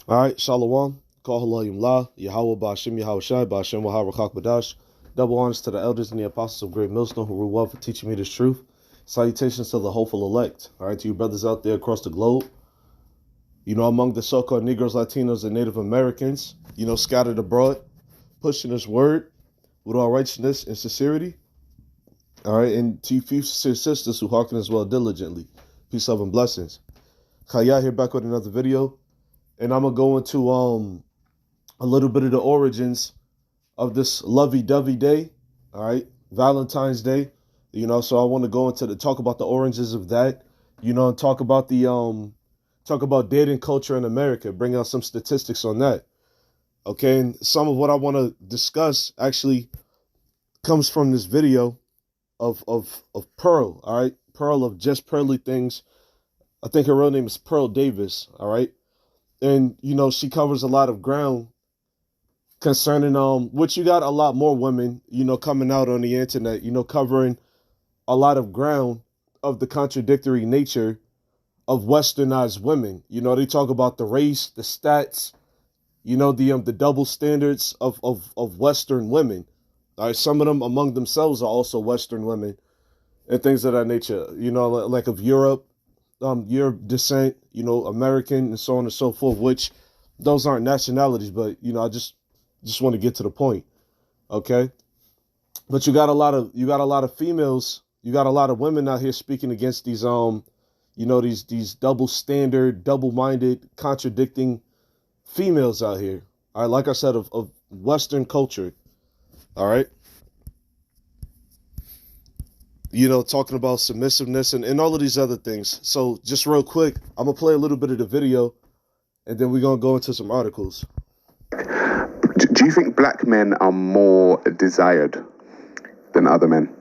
All right, Shalom. Call Halayim La, Yahweh Ba'ashim Yahweh Shai, Ba'ashim Waharakak Badash. Double honors to the elders and the apostles of Great Millstone who rule well for teaching me this truth. Salutations to the hopeful elect. All right, to you brothers out there across the globe. You know, among the so-called Negroes, Latinos, and Native Americans, you know, scattered abroad, pushing this word with all righteousness and sincerity. All right, and to you few sisters who hearken as well diligently. Peace, love, and blessings. Chaya here back with another video. And I'm going to go into a little bit of the origins of this lovey-dovey day, all right, Valentine's Day, you know, so I want to go into talk about the origins of that, you know, and talk about dating culture in America, bring out some statistics on that, okay, and some of what I want to discuss actually comes from this video of Pearl, all right, Pearl of Just Pearly Things. I think her real name is Pearl Davis, all right. And, you know, she covers a lot of ground concerning, which you got a lot more women, you know, coming out on the internet, you know, covering a lot of ground of the contradictory nature of westernized women. You know, they talk about the race, the stats, you know, the double standards of Western women. All right, some of them among themselves are also Western women and things of that nature, you know, like of Europe. Your descent, you know, American and so on and so forth, which those aren't nationalities, but, you know, I just want to get to the point. Okay. But you got a lot of females, you got a lot of women out here speaking against these, you know, these double standard, double-minded, contradicting females out here. All right. Like I said, of Western culture. All right. You know, talking about submissiveness and all of these other things. So just real quick, I'm going to play a little bit of the video and then we're going to go into some articles. Do you think black men are more desired than other men?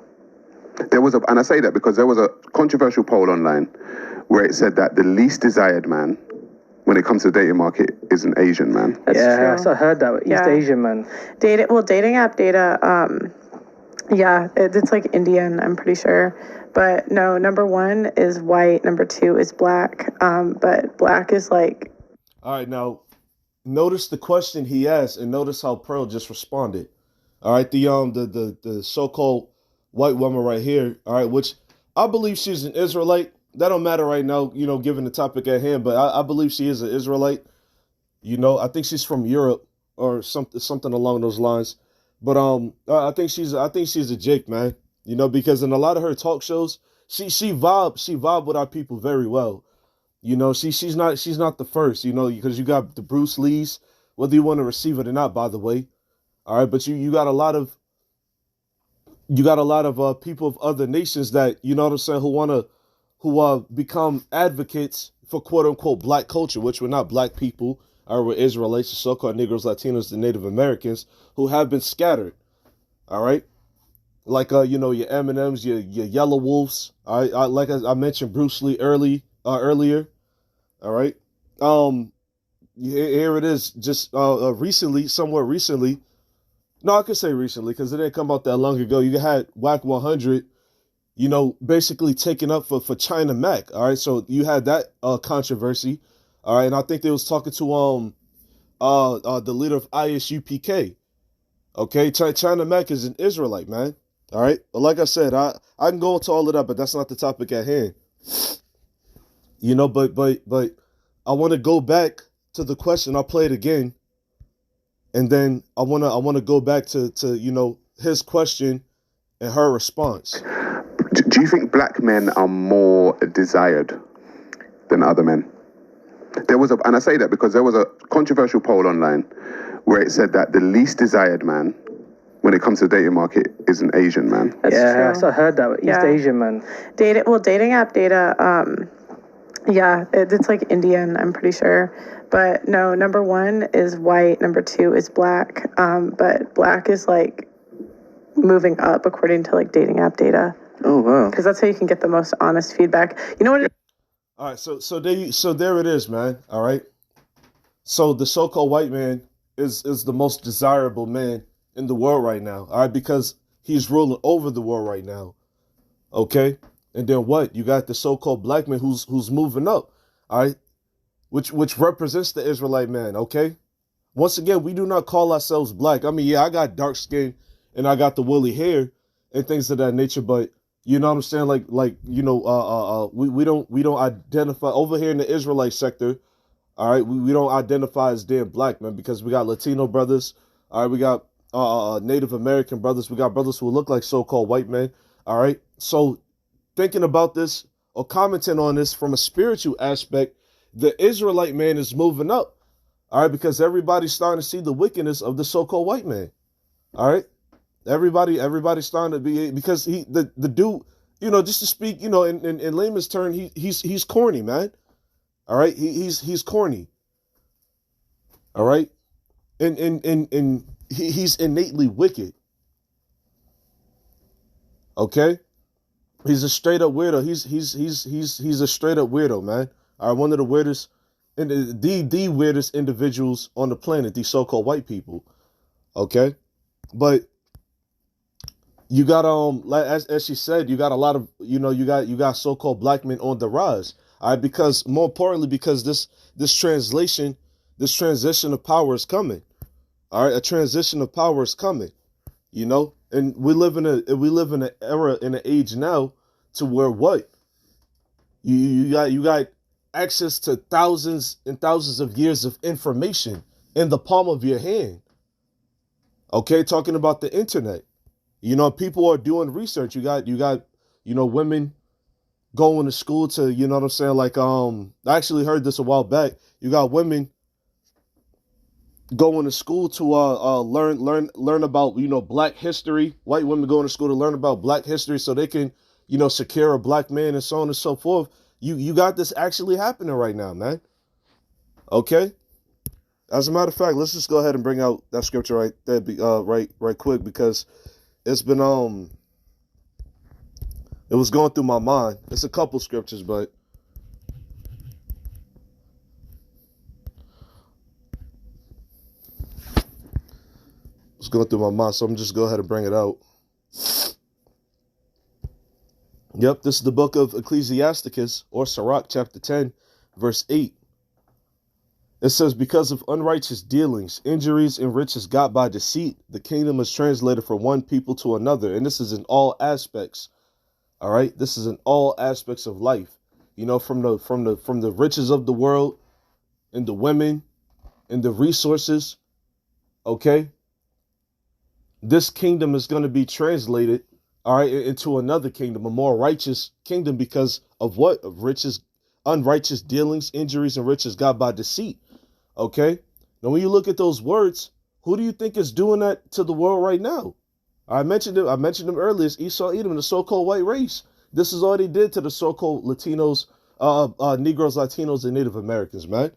And I say that because there was a controversial poll online where it said that the least desired man when it comes to the dating market is an Asian man. That's true. I heard that. East Asian man. Dating app data, yeah, it's like Indian, I'm pretty sure. But no, number one is white, number two is black. But black is like... All right, now, notice the question he asked and notice how Pearl just responded. All right, the so-called white woman right here, all right, which I believe she's an Israelite. That don't matter right now, you know, given the topic at hand, but I believe she is an Israelite. You know, I think she's from Europe or something along those lines. But I think she's a Jake, man. You know, because in a lot of her talk shows, she vibe with our people very well. You know, she's not the first, you know, because you got the Bruce Lees, whether you want to receive it or not, by the way. All right, but you got a lot of people of other nations that, you know what I'm saying, who become advocates for quote unquote black culture, which we're not black people. We're Israelites, the so-called Negroes, Latinos, the Native Americans who have been scattered. All right. Like, you know, your M&Ms, your Yellow Wolves. All right. Like I mentioned Bruce Lee earlier. All right. Here it is. Just somewhat recently. No, I could say recently because it didn't come out that long ago. You had WAC 100, you know, basically taken up for China Mac. All right. So you had that controversy. All right, and I think they was talking to the leader of ISUPK. Okay, China Mac is an Israelite, man. All right, but like I said, I can go into all of that, but that's not the topic at hand. You know, but I want to go back to the question. I'll play it again, and then I wanna go back to you know his question and her response. Do you think black men are more desired than other men? And I say that because there was a controversial poll online where it said that the least desired man when it comes to the dating market is an Asian man. That's true. I heard that. East Asian man. Dating app data, yeah, it's like Indian, I'm pretty sure. But no, number one is white, number two is black. But black is like moving up according to like dating app data. Oh, wow. Because that's how you can get the most honest feedback. You know what? All right, so there it is, man. All right. So the so-called white man is the most desirable man in the world right now. All right, because he's ruling over the world right now. Okay? And then what? You got the so-called black man who's moving up. All right? which represents the Israelite man, okay? Once again, we do not call ourselves black. I mean, yeah, I got dark skin and I got the woolly hair and things of that nature, but you know what I'm saying? We don't identify over here in the Israelite sector. All right, we don't identify as damn black, man, because we got Latino brothers. All right, we got Native American brothers. We got brothers who look like so-called white men. All right, so thinking about this or commenting on this from a spiritual aspect, the Israelite man is moving up. All right, because everybody's starting to see the wickedness of the so-called white man. All right, everybody's starting to be, because the dude, you know, just to speak, you know, in layman's term, he's corny, man. All right, he's corny. All right, and he's innately wicked. Okay, he's a straight up weirdo. He's a straight up weirdo, man. All right, one of the weirdest. And the weirdest individuals on the planet, these so-called white people, okay? But you got as she said, you got a lot of, you know, you got so-called black men on the rise, all right? Because more importantly, because this transition of power is coming, all right? A transition of power is coming, you know, and we live in an era, in an age now, to where what you got access to thousands and thousands of years of information in the palm of your hand. Okay, talking about the internet. You know, people are doing research. You got, you know, women going to school to, you know what I'm saying? Like, I actually heard this a while back. You got women going to school to learn about, you know, black history. White women going to school to learn about black history so they can, you know, secure a black man and so on and so forth. You got this actually happening right now, man. Okay? As a matter of fact, let's just go ahead and bring out that scripture right there, right quick, because it's been it was going through my mind. It's a couple scriptures, but it's going through my mind, so I'm just go ahead and bring it out. Yep, this is the book of Ecclesiasticus, or Sirach, chapter 10, verse 8. It says, because of unrighteous dealings, injuries, and riches got by deceit, the kingdom is translated from one people to another. And this is in all aspects. All right, this is in all aspects of life. You know, from the riches of the world, and the women, and the resources. Okay, this kingdom is going to be translated, all right, into another kingdom, a more righteous kingdom, because of what? Of riches, unrighteous dealings, injuries, and riches got by deceit. Okay, now when you look at those words, who do you think is doing that to the world right now? I mentioned them earlier. It's Esau, Edom, the so-called white race. This is all they did to the so-called Latinos, Negroes, Latinos, and Native Americans, man.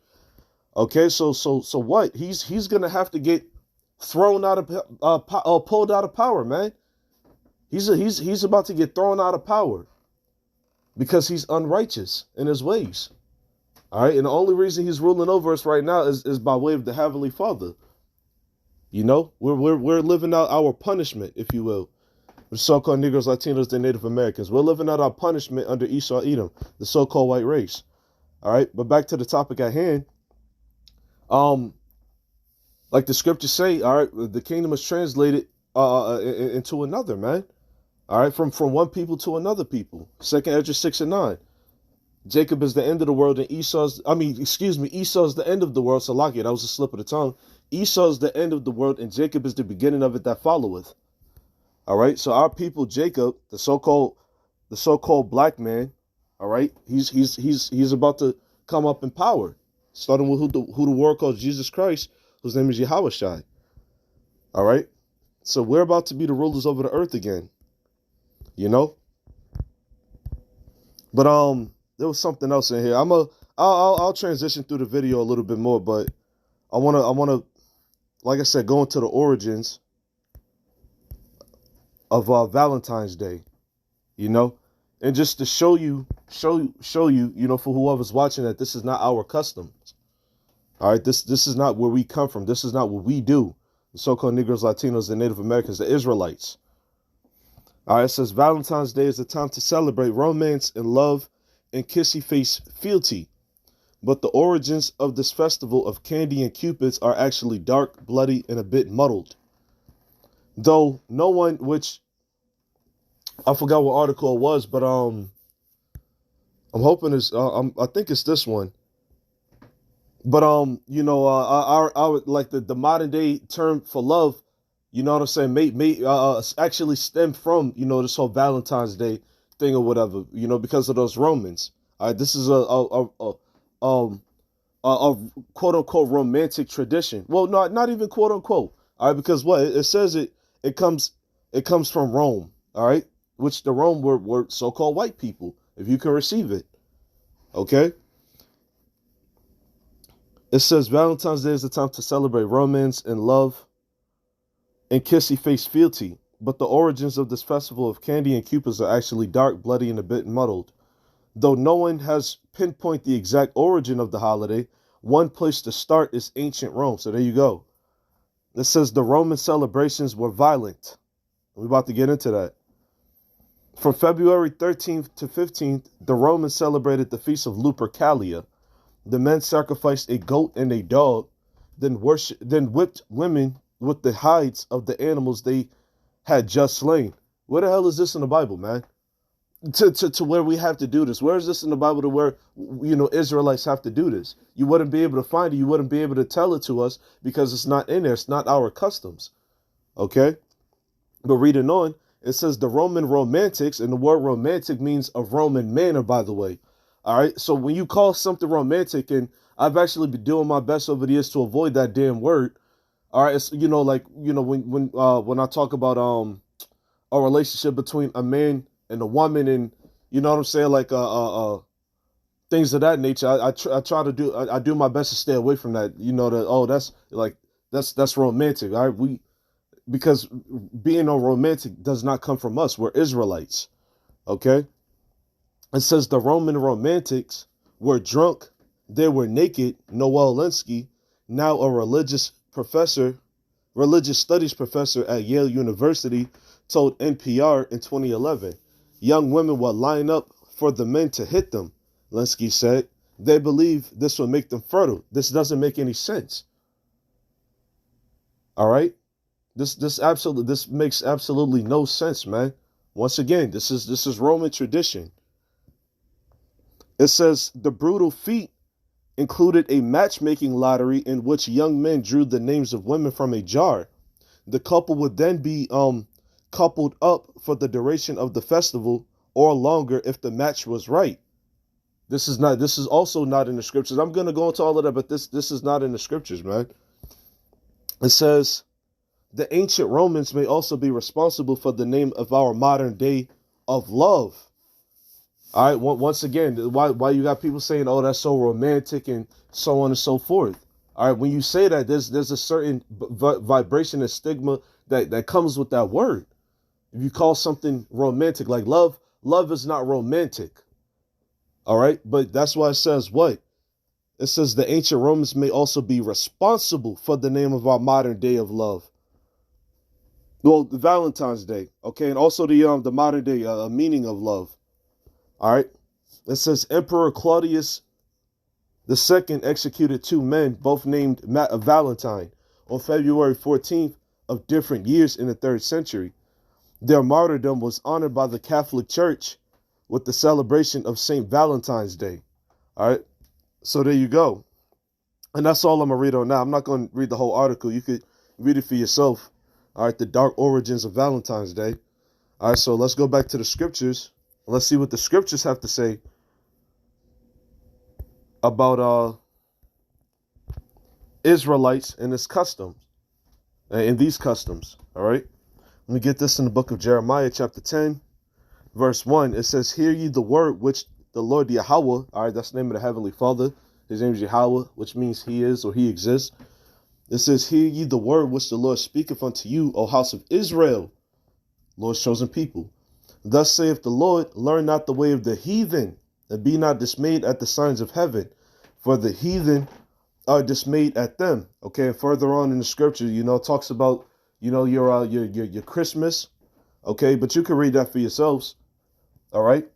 Okay, so what? He's gonna have to get thrown out of pulled out of power, man. He's about to get thrown out of power because he's unrighteous in his ways. All right, and the only reason he's ruling over us right now is by way of the Heavenly Father. You know, we're living out our punishment, if you will. The so-called Negroes, Latinos, and Native Americans. We're living out our punishment under Esau, Edom, the so-called white race. All right, but back to the topic at hand. Like the scriptures say, all right, the kingdom is translated into another, man. All right, from one people to another people. 2nd Ezra 6 and 9. Jacob is the end of the world, and Esau's the end of the world. So that was a slip of the tongue. Esau's the end of the world, and Jacob is the beginning of it that followeth. All right, so our people, Jacob, the so-called black man, all right, he's about to come up in power, starting with who the world calls Jesus Christ, whose name is Yahushua. All right, so we're about to be the rulers over the earth again, you know. But there was something else in here. I'll transition through the video a little bit more, but I wanna, like I said, go into the origins of Valentine's Day, you know, and just to show you, you know, for whoever's watching, that this is not our customs. All right, this is not where we come from. This is not what we do. The so-called Negroes, Latinos, and Native Americans, the Israelites. All right, it says Valentine's Day is a time to celebrate romance and love and kissy face fealty. but the origins of this festival of candy and cupids are actually dark, bloody, and a bit muddled. Though no one, which I forgot what article it was, but I'm hoping it's I think it's this one. But I would like the modern day term for love, you know what I'm saying, may actually stem from, this whole Valentine's Day thing or whatever, because of those Romans. All right, this is a quote unquote romantic tradition. Well, not even quote unquote. All right, because what it says it comes from Rome. All right, which the Rome were so-called white people, if you can receive it. Okay. It says Valentine's Day is the time to celebrate romance and love and kissy face fealty. But the origins of this festival of candy and cupids are actually dark, bloody, and a bit muddled. Though no one has pinpointed the exact origin of the holiday, one place to start is ancient Rome. So there you go. It says the Roman celebrations were violent. We're about to get into that. From February 13th to 15th, the Romans celebrated the feast of Lupercalia. The men sacrificed a goat and a dog, then whipped women with the hides of the animals they had just slain. Where the hell is this in the Bible, man? To where we have to do this. Where is this in the Bible to where, Israelites have to do this? You wouldn't be able to find it. You wouldn't be able to tell it to us because it's not in there. It's not our customs. Okay? But reading on, it says the Roman romantics, and the word romantic means a Roman manner, by the way. All right. So when you call something romantic, and I've actually been doing my best over the years to avoid that damn word. All right. It's, when I talk about a relationship between a man and a woman, and you know what I'm saying, like things of that nature, I try to do I do my best to stay away from that. That's romantic. All right. Because being a romantic does not come from us. We're Israelites. Okay. It says the Roman romantics were drunk, they were naked. Noel Linsky, now a religious studies professor at Yale University, told NPR in 2011. Young women would line up for the men to hit them, Linsky said. They believe this will make them fertile. This doesn't make any sense. All right? This makes absolutely no sense, man. Once again, this is Roman tradition. It says the brutal feat included a matchmaking lottery in which young men drew the names of women from a jar. The couple would then be coupled up for the duration of the festival or longer if the match was right. This is also not in the scriptures. I'm going to go into all of that, but this is not in the scriptures, man. It says the ancient Romans may also be responsible for the name of our modern day of love. All right. Once again, why you got people saying, "Oh, that's so romantic," and so on and so forth. All right. When you say that, there's a certain vibration and stigma that comes with that word. If you call something romantic, like love is not romantic. All right. But that's why it says what? It says the ancient Romans may also be responsible for the name of our modern day of love. Well, Valentine's Day. Okay. And also the modern day meaning of love. All right. It says Emperor Claudius II executed two men, both named Valentine, on February 14th of different years in the 3rd century. Their martyrdom was honored by the Catholic Church with the celebration of St. Valentine's Day. All right. So there you go. And that's all I'm going to read on now. I'm not going to read the whole article. You could read it for yourself. All right. The dark origins of Valentine's Day. All right. So let's go back to the scriptures. Let's see what the scriptures have to say about Israelites and its customs, and these customs. All right. Let me get this in the book of Jeremiah, chapter 10, verse 1. It says, "Hear ye the word which the Lord Yahweh," all right, that's the name of the Heavenly Father. His name is Yahweh, which means he is or he exists. It says, "Hear ye the word which the Lord speaketh unto you, O house of Israel," Lord's chosen people. "Thus saith the Lord, learn not the way of the heathen, and be not dismayed at the signs of heaven, for the heathen are dismayed at them." Okay, and further on in the scripture, it talks about, your Christmas. Okay, but you can read that for yourselves. All right.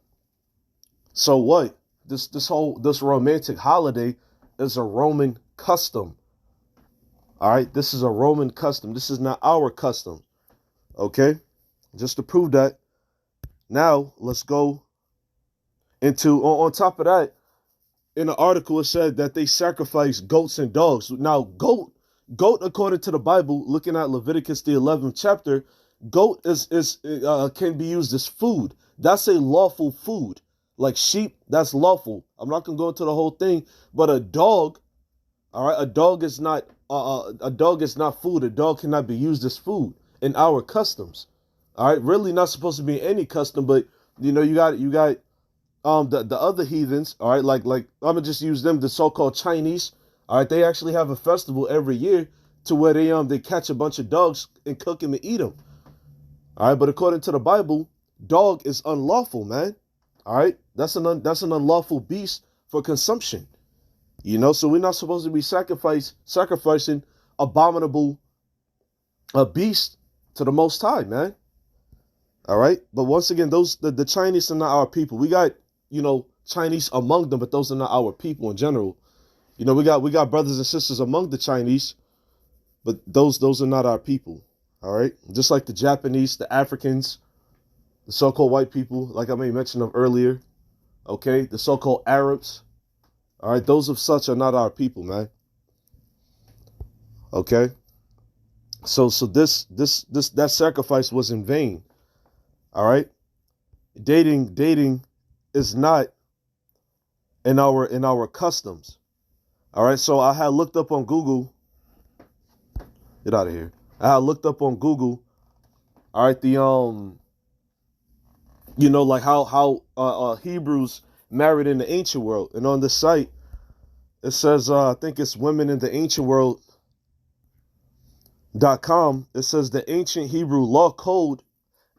So what? this romantic holiday is a Roman custom. All right, this is a Roman custom. This is not our custom. Okay, just to prove that. Now let's go into on top of that. In the article, it said that they sacrifice goats and dogs. Now, goat, according to the Bible, looking at Leviticus the 11th chapter, goat can be used as food. That's a lawful food. Like sheep, that's lawful. I'm not gonna go into the whole thing, but a dog, all right, a dog is not food. A dog cannot be used as food in our customs. All right, really not supposed to be any custom, but you got the other heathens, all right, like I'm gonna just use them, the so-called Chinese, all right, they actually have a festival every year to where they catch a bunch of dogs and cook them and eat them, all right. But according to the Bible, dog is unlawful, man. All right, that's an unlawful beast for consumption, So we're not supposed to be sacrificing abominable beast to the Most High, man. All right, but once again, the Chinese are not our people. We got Chinese among them, but those are not our people in general. We got brothers and sisters among the Chinese, but those are not our people. All right, just like the Japanese, the Africans, the so-called white people, like I made mention of earlier. Okay, the so-called Arabs. All right, those of such are not our people, man. Okay, so that sacrifice was in vain. All right, dating is not in our customs. All right, so I had looked up on Google. Get out of here. I had looked up on Google. All right, the like how Hebrews married in the ancient world, and on the site it says I think it's women in the ancient world.com. It says the ancient Hebrew law code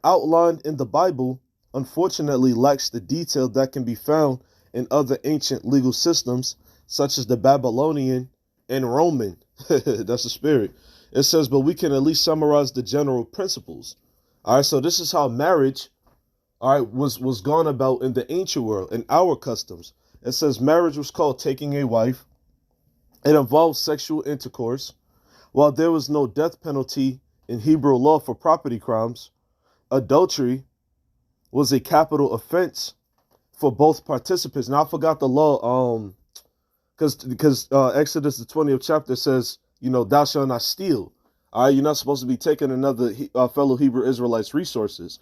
outlined in the Bible unfortunately lacks the detail that can be found in other ancient legal systems, such as the Babylonian and Roman. That's the spirit. It says, but we can at least summarize the general principles. All right, so this is how marriage, all right, was gone about in the ancient world, in our customs. It says marriage was called taking a wife. It involved sexual intercourse. While there was no death penalty in Hebrew law for property crimes, adultery was a capital offense for both participants. Now I forgot the law, because Exodus the 20th chapter says, thou shalt not steal. All right, you're not supposed to be taking another fellow Hebrew Israelites' resources.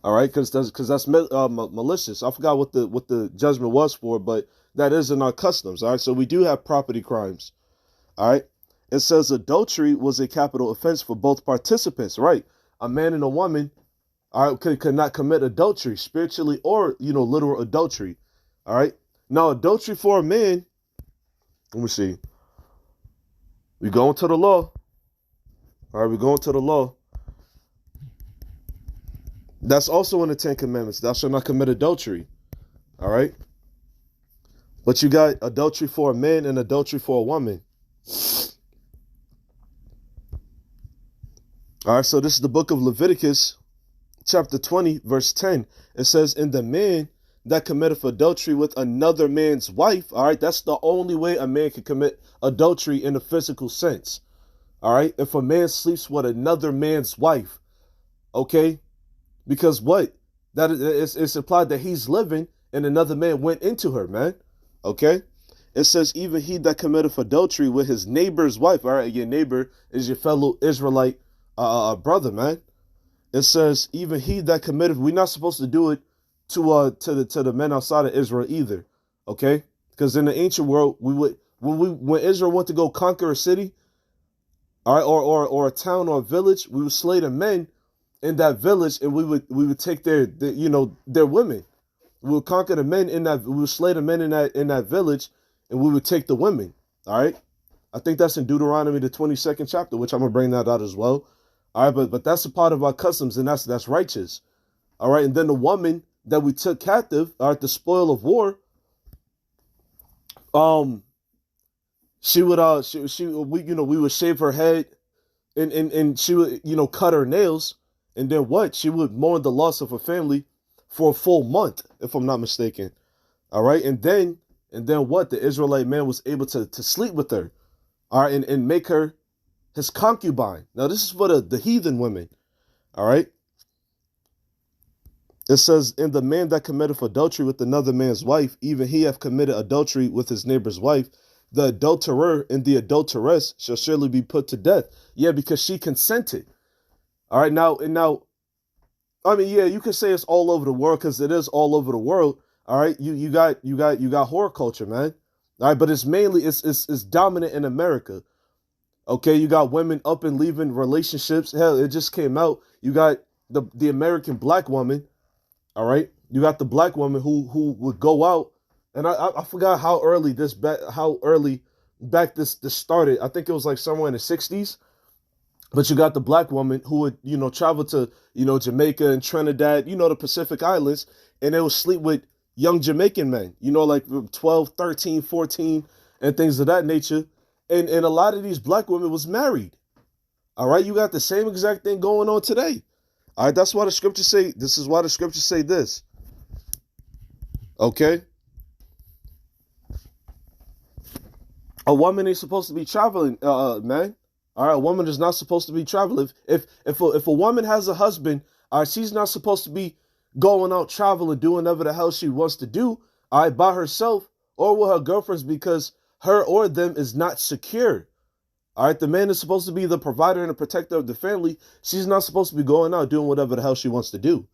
All right, because that's malicious. I forgot what the judgment was for, but that is in our customs. All right, so we do have property crimes. All right, it says adultery was a capital offense for both participants. Right, a man and a woman, all right, could not commit adultery, spiritually or literal adultery. All right, now adultery for a man. Let me see. We go into the law. All right, we go into the law. That's also in the Ten Commandments. Thou shalt not commit adultery. All right. But you got adultery for a man and adultery for a woman. All right, so this is the book of Leviticus, chapter 20, verse 10. It says, and the man that committeth adultery with another man's wife, all right, that's the only way a man can commit adultery in a physical sense. All right, if a man sleeps with another man's wife, okay, because what? That it's implied that he's living and another man went into her, man. Okay, it says even he that committeth adultery with his neighbor's wife, all right, your neighbor is your fellow Israelite brother, man. It says even he that committeth, we're not supposed to do it to the men outside of Israel either, okay? Because in the ancient world, we would when Israel went to go conquer a city, all right, or a town or a village, we would slay the men in that village, and we would take their women. We would conquer the men in that. We would slay the men in that village, and we would take the women. All right, I think that's in Deuteronomy the 22nd chapter, which I'm gonna bring that out as well. All right, but that's a part of our customs, and that's righteous. All right, and then the woman that we took captive, all right, the spoil of war. She would we would shave her head, and she would cut her nails, and then she would mourn the loss of her family for a full month, if I'm not mistaken. All right. And then what? The Israelite man was able to sleep with her. All right. And make her his concubine. Now, this is for the heathen women. All right. It says, "And the man that committeth adultery with another man's wife, even he hath committed adultery with his neighbor's wife. The adulterer and the adulteress shall surely be put to death." Yeah, because she consented. All right, now, I mean, yeah, you can say it's all over the world because it is all over the world. All right, you got horror culture, man. All right, but it's mainly it's dominant in America. Okay, you got women up and leaving relationships. Hell, it just came out. You got the American black woman. All right, you got the black woman who would go out, and I forgot how early back this started. I think it was like somewhere in the 60s. But you got the black woman who would, travel to, Jamaica and Trinidad, the Pacific Islands, and they would sleep with young Jamaican men, like 12, 13, 14, and things of that nature. And a lot of these black women was married. All right, you got the same exact thing going on today. All right, that's why the scriptures say, this is why the scriptures say this. Okay? A woman ain't supposed to be traveling, man. All right, a woman is not supposed to be traveling. If a woman has a husband, all right, she's not supposed to be going out traveling, doing whatever the hell she wants to do, all right, by herself or with her girlfriends, because her or them is not secure. All right, the man is supposed to be the provider and the protector of the family. She's not supposed to be going out doing whatever the hell she wants to do.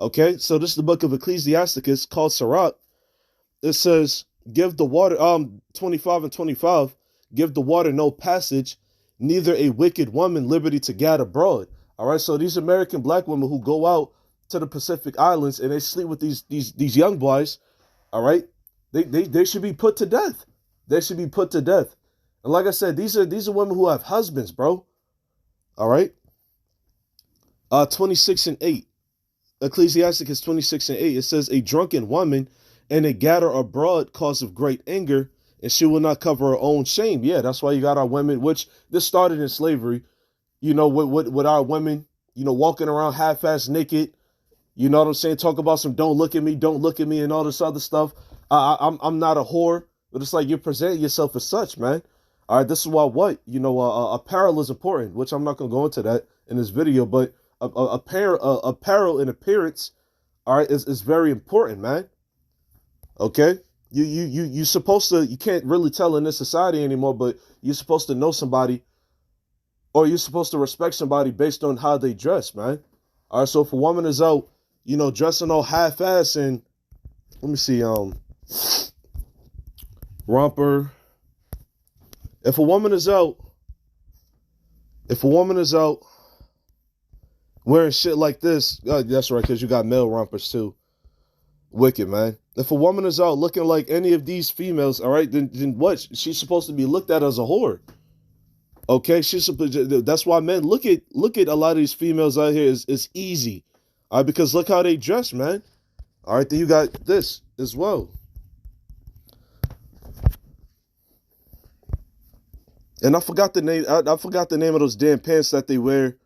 Okay, so this is the book of Ecclesiasticus called Sirach. It says, "Give the water," 25 and 25, "Give the water no passage, neither a wicked woman liberty to gad abroad." All right, so these American black women who go out to the Pacific Islands and they sleep with these young boys, all right, they should be put to death. They should be put to death. And like I said, these are women who have husbands, bro. All right. 26 and 8. Ecclesiasticus 26 and 8. It says, "A drunken woman and a gadder abroad cause of great anger, and she will not cover her own shame." Yeah, that's why you got our women, which this started in slavery, with our women, walking around half-ass naked. You know what I'm saying? Talk about some don't look at me, and all this other stuff. I'm not a whore, but it's like you're presenting yourself as such, man. All right, this is why apparel is important, which I'm not going to go into that in this video, but apparel and appearance, all right, is very important, man. Okay? You supposed to, you can't really tell in this society anymore, but you're supposed to know somebody, or you're supposed to respect somebody based on how they dress, man. All right, so if a woman is out, dressing all half-ass and, let me see, romper. If a woman is out wearing shit like this, that's right, because you got male rompers too. Wicked, man. If a woman is out looking like any of these females, all right, then what? She's supposed to be looked at as a whore. Okay, that's why men look at a lot of these females out here is easy. All right, because look how they dress, man. All right, then you got this as well. And I forgot the name. I forgot the name of those damn pants that they wear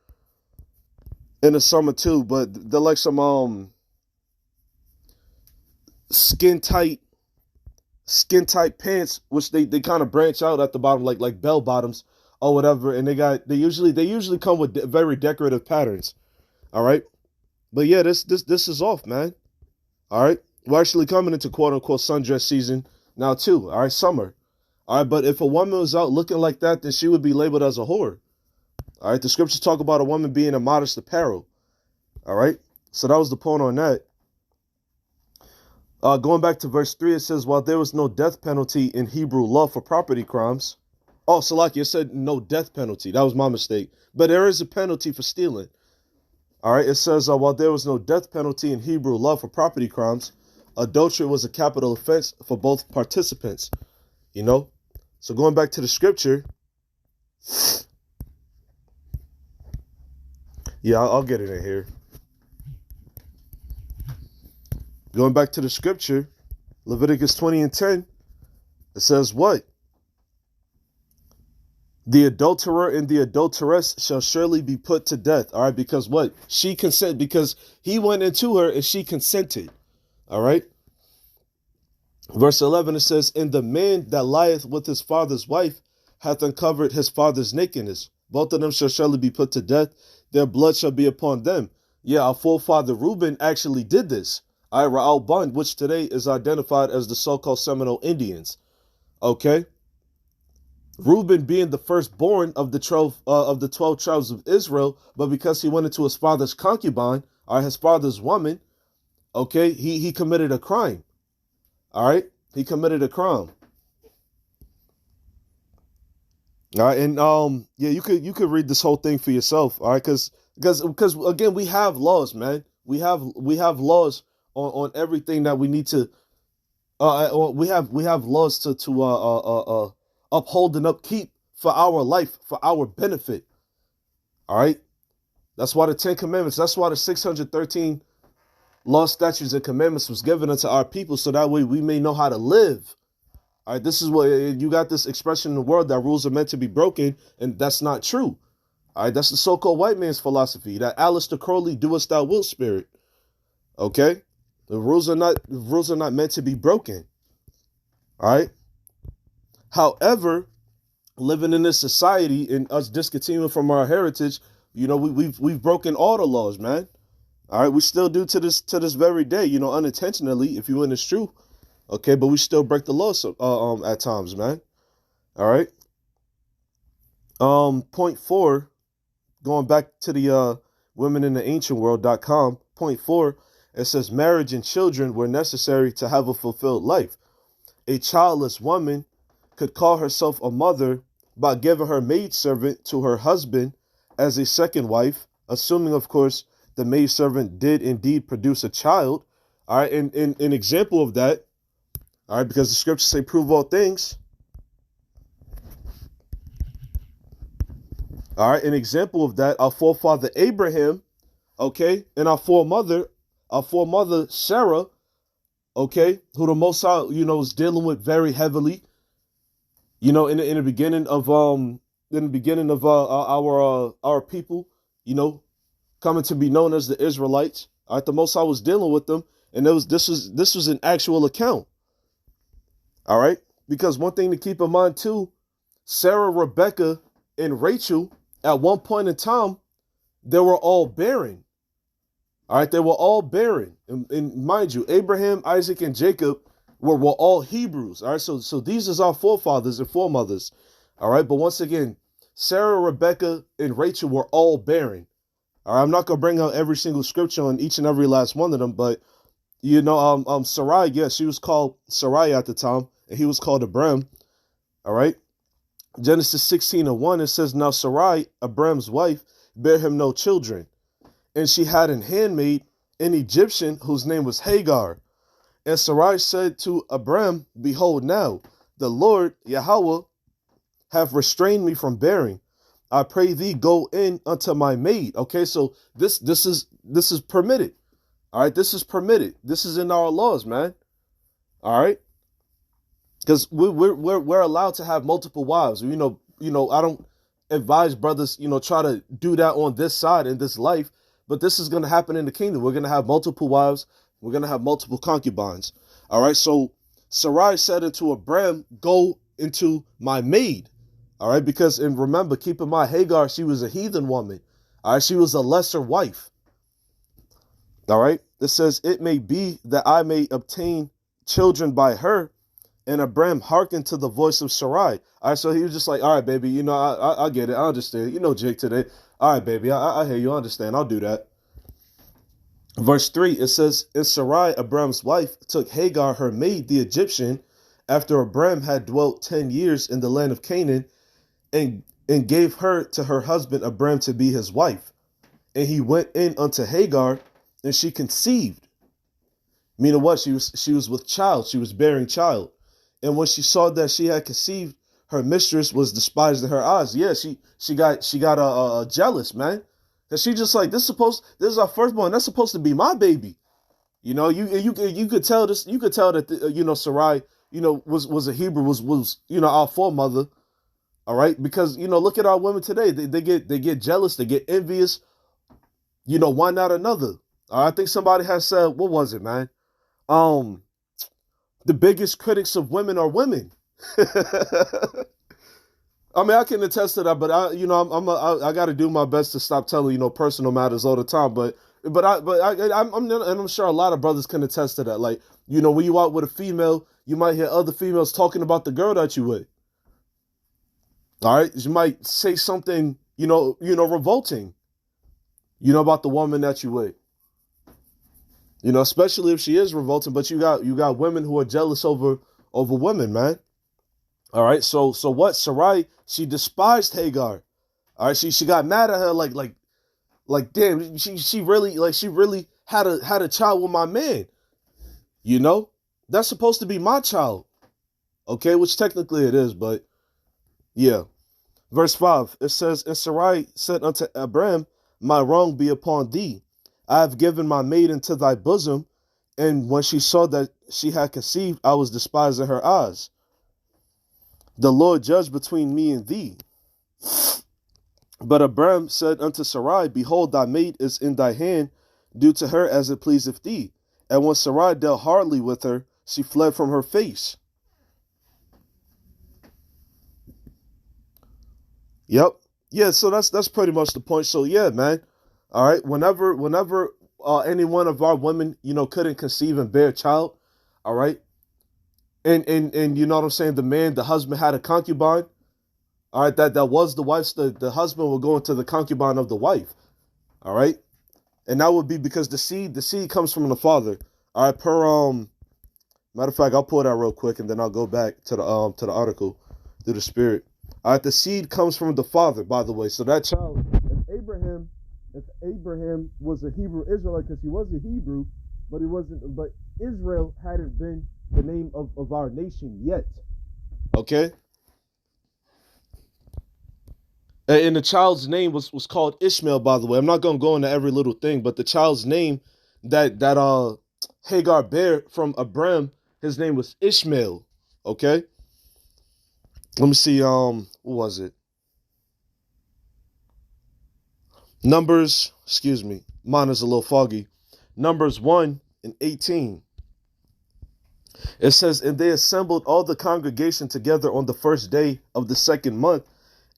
in the summer too. But they're like some skin tight pants, which they kind of branch out at the bottom, like bell bottoms or whatever. And they usually come with very decorative patterns. All right, but yeah, this is off, man. All right, we're actually coming into quote unquote sundress season now too. All right, summer. All right, but if a woman was out looking like that, then she would be labeled as a whore. All right, the scriptures talk about a woman being a modest apparel. All right, so that was the point on that. Going back to verse 3, it says, "While there was no death penalty in Hebrew law for property crimes." Oh, Salaki, it said no death penalty. That was my mistake. But there is a penalty for stealing. All right, it says, "While there was no death penalty in Hebrew law for property crimes, adultery was a capital offense for both participants." So going back to the scripture, yeah, I'll get it in here. Going back to the scripture, Leviticus 20 and 10, it says what? "The adulterer and the adulteress shall surely be put to death." All right, because what? Because he went into her and she consented. All right. Verse 11, it says, and the man that lieth with his father's wife hath uncovered his father's nakedness. Both of them shall surely be put to death. Their blood shall be upon them. Yeah, our forefather Reuben actually did this. Ra'al Band, which today is identified as the so-called Seminole Indians. Okay? Reuben being the firstborn of the 12 tribes of Israel, but because he went into his father's concubine, or his father's woman, okay, he committed a crime. All right, he committed a crime. All right, and yeah, you could read this whole thing for yourself. All right, because again, we have laws, man. We have laws on everything that we need to. We have laws to uphold and upkeep for our life, for our benefit. All right, that's why the 10 Commandments. That's why the 613 law, statutes, and commandments was given unto our people, so that way we may know how to live. All right, this is what you got, this expression in the world that rules are meant to be broken, and that's not true. All right, that's the so-called white man's philosophy, that Aleister Crowley do as thou wilt spirit. Okay, the rules are not meant to be broken. All right. However, living in this society and us discontinuing from our heritage, you know, we've broken all the laws, man. All right, we still do to this very day, you know, unintentionally, if you in this truth. Okay, but we still break the laws at times, man. All right. Point 4, going back to the womenintheancientworld.com, point 4, it says marriage and children were necessary to have a fulfilled life. A childless woman could call herself a mother by giving her maidservant to her husband as a second wife, assuming, of course, the maidservant did indeed produce a child. All right, and an example of that, all right, because the scriptures say prove all things. All right, an example of that, our forefather Abraham, okay, and our foremother Sarah, okay, who the Most High, you know, is dealing with very heavily, you know, in the beginning of our people, you know, coming to be known as the Israelites. All right, the Most High was dealing with them, and this was an actual account. All right, because one thing to keep in mind too, Sarah, Rebecca, and Rachel, at one point in time, they were all barren. All right, they were all barren, and mind you, Abraham, Isaac, and Jacob were all Hebrews. All right, so these is our forefathers and foremothers. All right, but once again, Sarah, Rebecca, and Rachel were all barren. All right, I'm not gonna bring out every single scripture on each and every last one of them, but you know, Sarai, yes, she was called Sarai at the time, and he was called Abram. All right, Genesis 16:1, it says, now Sarai, Abram's wife, bare him no children, and she had an handmaid, an Egyptian, whose name was Hagar. And Sarai said to Abram, behold, now the Lord Yahweh have restrained me from bearing. I pray thee, go in unto my maid. Okay, so this is permitted. All right, this is permitted. This is in our laws, man. All right, because we're allowed to have multiple wives. You know, I don't advise brothers, you know, try to do that on this side in this life, but this is going to happen in the kingdom. We're going to have multiple wives. We're going to have multiple concubines. All right, so Sarai said unto Abram, go into my maid. All right, because, and remember, keep in mind, Hagar, she was a heathen woman. All right, she was a lesser wife. All right, it says, it may be that I may obtain children by her. And Abram hearkened to the voice of Sarai. All right, so he was just like, all right, baby, you know, I get it. I understand. You know, Jake today. All right, baby, I hear you. I understand. I'll do that. Verse 3, it says, and Sarai, Abram's wife, took Hagar, her maid, the Egyptian, after Abram had dwelt 10 years in the land of Canaan, and gave her to her husband Abram to be his wife. And he went in unto Hagar, and she conceived. Meaning what? She was with child. She was bearing child. And when she saw that she had conceived, her mistress was despised in her eyes. Yeah, she got jealous, man. Cause she just like, this is our firstborn. That's supposed to be my baby. You know, you could tell this. You could tell that you know, Sarai, you know, was a Hebrew, was you know, our foremother. All right, because you know, look at our women today. They get jealous. They get envious. You know, one not another. I think somebody has said, what was it, man? The biggest critics of women are women. I mean, I can attest to that, but I got to do my best to stop telling personal matters all the time. I'm sure a lot of brothers can attest to that. Like, when you out with a female, you might hear other females talking about the girl that you with. All right, you might say something, revolting, about the woman that you with. Especially if she is revolting. But you got women who are jealous over women, man. All right, so what? Sarai, she despised Hagar. All right, she got mad at her like damn, she really had a child with my man. That's supposed to be my child. Okay, which technically it is, but yeah. Verse 5, it says, and Sarai said unto Abram, my wrong be upon thee. I have given my maid into thy bosom, and when she saw that she had conceived, I was despised in her eyes. The Lord judge between me and thee. But Abram said unto Sarai, behold, thy maid is in thy hand, do to her as it pleaseth thee. And when Sarai dealt hardly with her, she fled from her face. Yep. Yeah, so that's pretty much the point. So yeah, man. All right. Whenever any one of our women, couldn't conceive and bear a child, all right. And you know what I'm saying? The husband had a concubine. All right, that was the wife's, the husband will go into the concubine of the wife. All right. And that would be because the seed comes from the father. All right, matter of fact, I'll pull that real quick and then I'll go back to the article through the spirit. All right, the seed comes from the father, by the way. So that child, if Abraham was a Hebrew Israelite, because he was a Hebrew, but Israel hadn't been the name of our nation yet. Okay? And the child's name was called Ishmael, by the way. I'm not going to go into every little thing, but the child's name that Hagar bare from Abram, his name was Ishmael. Okay? Let me see, what was it? Numbers, excuse me, mine is a little foggy. Numbers 1:18. It says, and they assembled all the congregation together on the first day of the second month,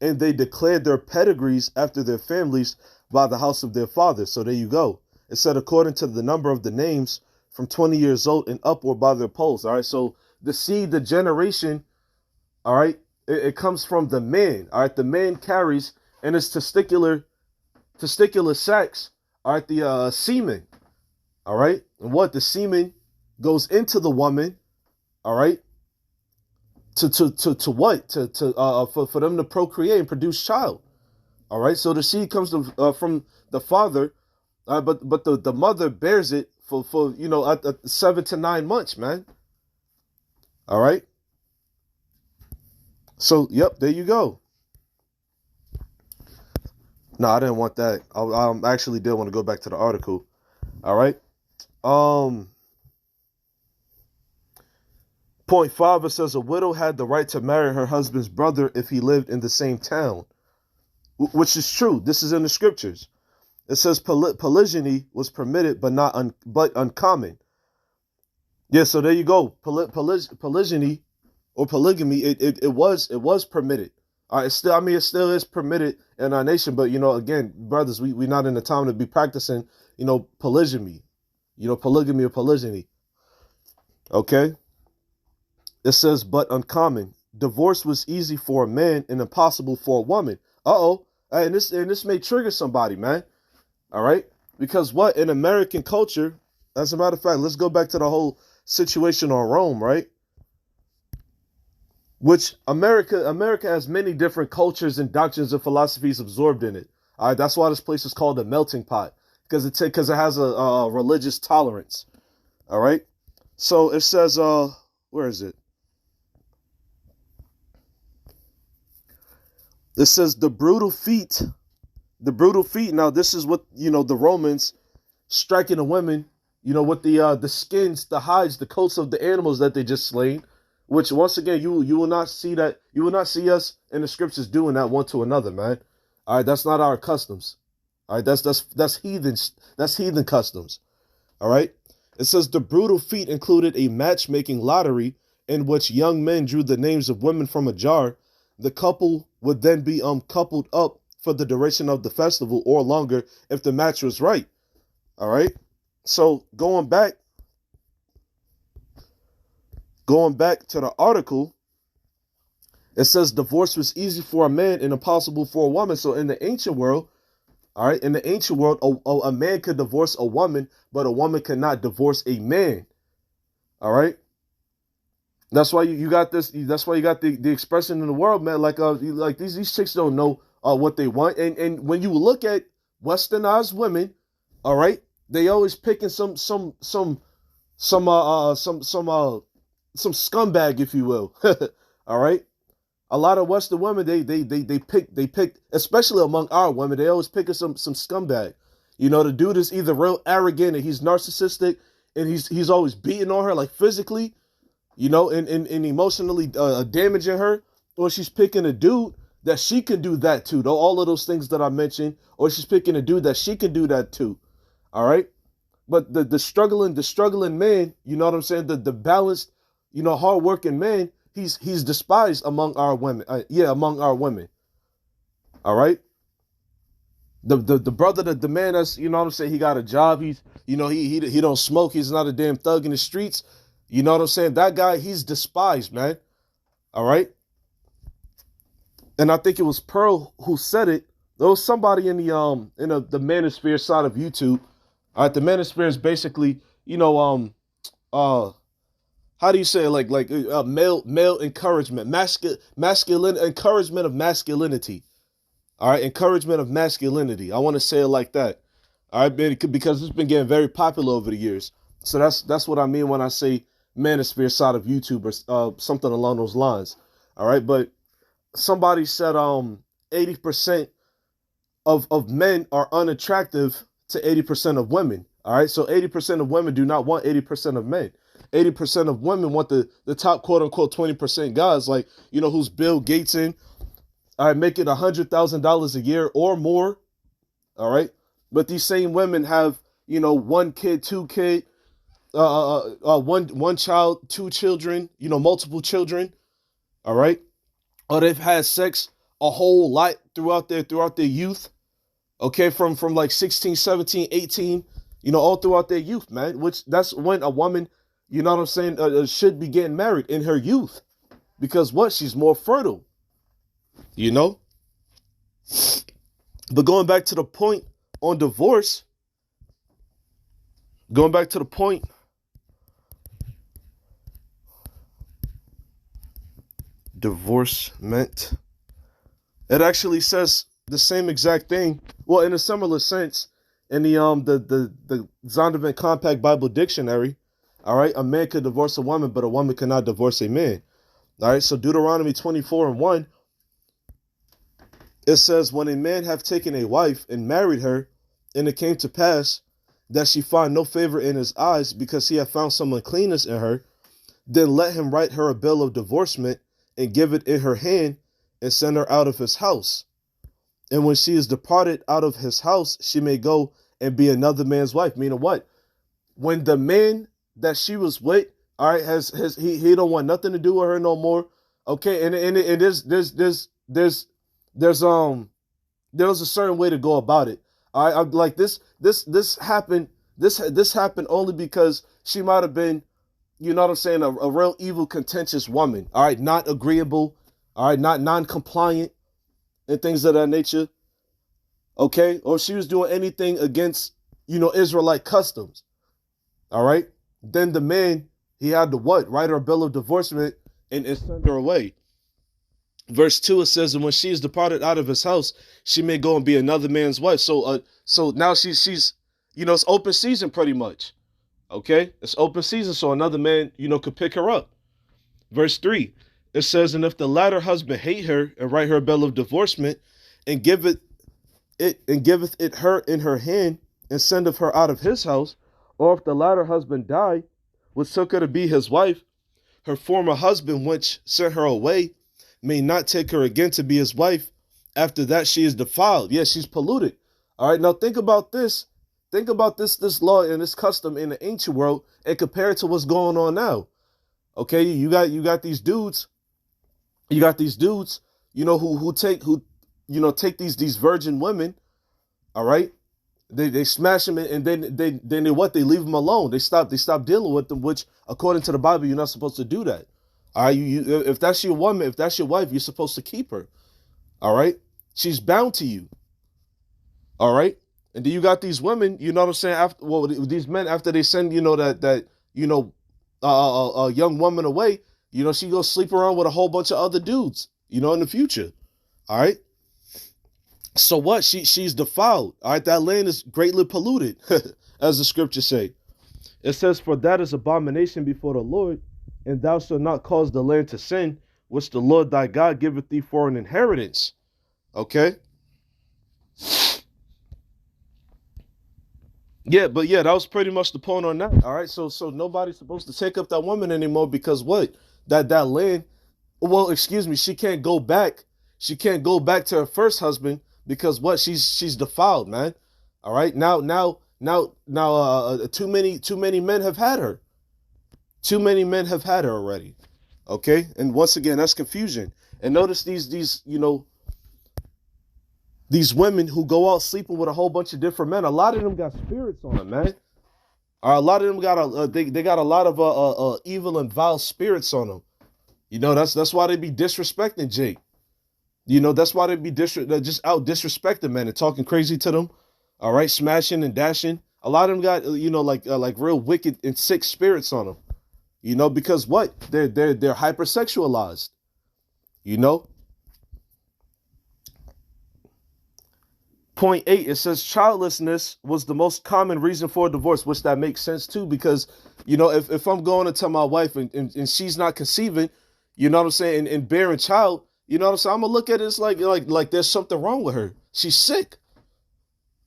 and they declared their pedigrees after their families by the house of their fathers. So there you go. It said, according to the number of the names from 20 years old and upward by their posts. All right. So the seed, the generation, all right, it comes from the man. All right. The man carries in his testicular sacs, all right, the semen. All right. And what the semen goes into the woman, all right, to what? For them to procreate and produce child. All right. So the seed comes from the father, but the mother bears it for at 7 to 9 months, man. All right. So yep, there you go. No, I didn't want that. I actually did want to go back to the article. All right. Point 5, it says a widow had the right to marry her husband's brother if he lived in the same town, which is true. This is in the scriptures. It says polygyny was permitted, but uncommon. Yeah, so there you go. Polygyny or polygamy, it was permitted. It still is permitted in our nation, but again, brothers, we're not in the time to be practicing, polygamy, polygamy or polygyny. Okay. It says, but uncommon. Divorce was easy for a man and impossible for a woman. And this may trigger somebody, man. All right. Because what in American culture, as a matter of fact, let's go back to the whole situation on Rome, right? Which America has many different cultures and doctrines and philosophies absorbed in it. All right, that's why this place is called a melting pot, because it has a religious tolerance. All right, so it says, where is it? It says the brutal feet. Now this is what the Romans striking the women, with the skins, the hides, the coats of the animals that they just slain. Which once again, you will not see that. You will not see us in the scriptures doing that one to another, man. All right, that's not our customs. All right, that's heathen. That's heathen customs. All right, It says the brutal feat included a matchmaking lottery in which young men drew the names of women from a jar. The couple would then be coupled up for the duration of the festival or longer if the match was right. All right. So going back to the article, it says divorce was easy for a man and impossible for a woman. So in the ancient world, all right, in the ancient world, a man could divorce a woman, but a woman cannot divorce a man. All right. That's why you got this. That's why you got the expression in the world, man. Like these chicks don't know what they want. And when you look at westernized women, all right, they always picking some scumbag, if you will. All right. A lot of Western women, they pick, especially among our women, they always pick some scumbag. You know, the dude is either real arrogant and he's narcissistic and he's always beating on her, like physically, you know, and emotionally damaging her, or she's picking a dude that she can do that too, though, all of those things that I mentioned, or she's picking a dude that she can do that too. All right. But the struggling man, you know what I'm saying? The balanced, you know, hardworking man, he's despised among our women. Among our women. All right. The brother, the man that's, you know what I'm saying, he got a job. He's, you know, he don't smoke. He's not a damn thug in the streets. You know what I'm saying? That guy, he's despised, man. All right. And I think it was Pearl who said it. There was somebody in the manosphere side of YouTube. All right, the manosphere is basically, you know, how do you say it? Like male encouragement, masculine encouragement of masculinity. All right, encouragement of masculinity. I want to say it like that. All right, because it's been getting very popular over the years. So that's what I mean when I say manosphere side of YouTube or something along those lines. All right, but somebody said 80% of men are unattractive to 80% of women. All right, so 80% of women do not want 80% of men. 80% of women want the top quote unquote 20% guys, like, you know, who's Bill Gates in, all right, making $100,000 a year or more. All right, but these same women have, you know, one kid, two kid, one child, two children, you know, multiple children. All right, or they've had sex a whole lot throughout their youth. Okay, from like 16, 17, 18, you know, all throughout their youth, man, which that's when a woman, you know what I'm saying, should be getting married in her youth, because what? She's more fertile, you know? But going back to the point on divorce, divorcement, it actually says the same exact thing, well, in a similar sense, in the Zondervan Compact Bible Dictionary. All right, a man could divorce a woman, but a woman cannot divorce a man. All right, so Deuteronomy 24:1, it says, when a man have taken a wife and married her, and it came to pass that she find no favor in his eyes because he have found some uncleanness in her, then let him write her a bill of divorcement and give it in her hand and send her out of his house. And when she is departed out of his house, she may go and be another man's wife. Meaning what? When the man that she was with, all right, he don't want nothing to do with her no more. Okay, and there's a certain way to go about it. All right, I'm like this happened only because she might have been, you know what I'm saying, a real evil, contentious woman. All right, not agreeable. All right, not non-compliant and things of that nature. Okay, or she was doing anything against, you know, Israelite customs. All right, then the man, he had to what? Write her a bill of divorcement and send her away. Verse 2, it says, and when she is departed out of his house, she may go and be another man's wife. So now she's, you know, it's open season pretty much. Okay, it's open season, so another man, you know, could pick her up. Verse 3, it says, and if the latter husband hate her and write her a bill of divorcement and giveth it her in her hand and sendeth her out of his house, or if the latter husband die, which took her to be his wife, her former husband, which sent her away, may not take her again to be his wife. After that, she is defiled. Yes, she's polluted. All right, now think about this. Think about this law and this custom in the ancient world and compare it to what's going on now. Okay, you got these dudes, who take these virgin women, all right? They smash them and then they leave them alone. They stop dealing with them, which according to the Bible you're not supposed to do that. All right, if that's your woman, if that's your wife, you're supposed to keep her. All right, she's bound to you. All right, and then you got these women, you know what I'm saying? These men, after they send a young woman away, she goes sleep around with a whole bunch of other dudes, in the future. All right. So what? She's defiled. All right, that land is greatly polluted, as the scriptures say. It says, "For that is abomination before the Lord, and thou shalt not cause the land to sin, which the Lord thy God giveth thee for an inheritance." Okay. Yeah, that was pretty much the point on that. All right, so nobody's supposed to take up that woman anymore because what? That land. Well, excuse me, she can't go back. She can't go back to her first husband because what? She's defiled, man. All right, now, too many men have had her. Too many men have had her already. Okay, and once again, that's confusion. And notice these women who go out sleeping with a whole bunch of different men. A lot of them got spirits on them, man. A lot of them got they got a lot of evil and vile spirits on them. That's why they be disrespecting Jake. That's why they be just out disrespecting men and talking crazy to them. All right, smashing and dashing. A lot of them got like real wicked and sick spirits on them. Because what? They're hypersexualized. Point 8, it says childlessness was the most common reason for divorce, which that makes sense too, because if I'm going to tell my wife and she's not conceiving, you know what I'm saying, and bearing child, you know what I'm saying, I'm gonna look at it as like there's something wrong with her. She's sick.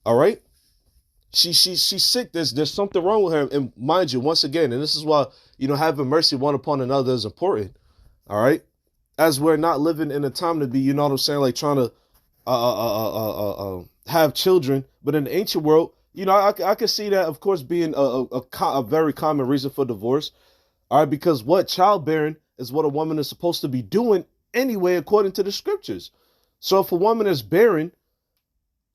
All right. She's sick. There's something wrong with her. And mind you, once again, and this is why, having mercy one upon another is important. All right. As we're not living in a time to be, like trying to have children, but in the ancient world, I could see that, of course, being a very common reason for divorce. All right, because what? Childbearing is what a woman is supposed to be doing anyway, according to the scriptures. So if a woman is barren,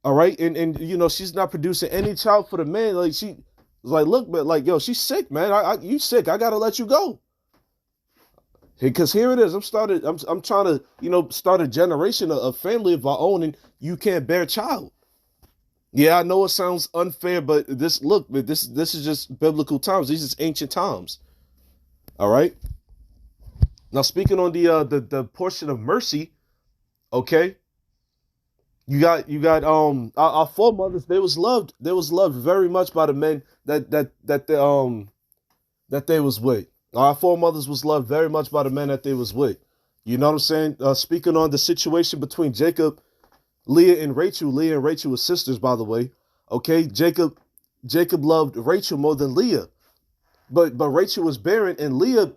all right, and she's not producing any child for the man, like she, like, look, but like, yo, she's sick, man. You sick? I gotta let you go. Because here it is. I'm trying to, start a generation, a family of our own, and you can't bear a child. Yeah, I know it sounds unfair, but this is just biblical times. These is ancient times. All right. Now, speaking on the portion of mercy, okay. You got our foremothers. They was loved very much by the men that they was with. Our foremothers was loved very much by the men that they was with. You know what I'm saying? Speaking on the situation between Jacob, Leah and Rachel. Leah and Rachel were sisters, by the way. Okay, Jacob loved Rachel more than Leah, but Rachel was barren, and Leah,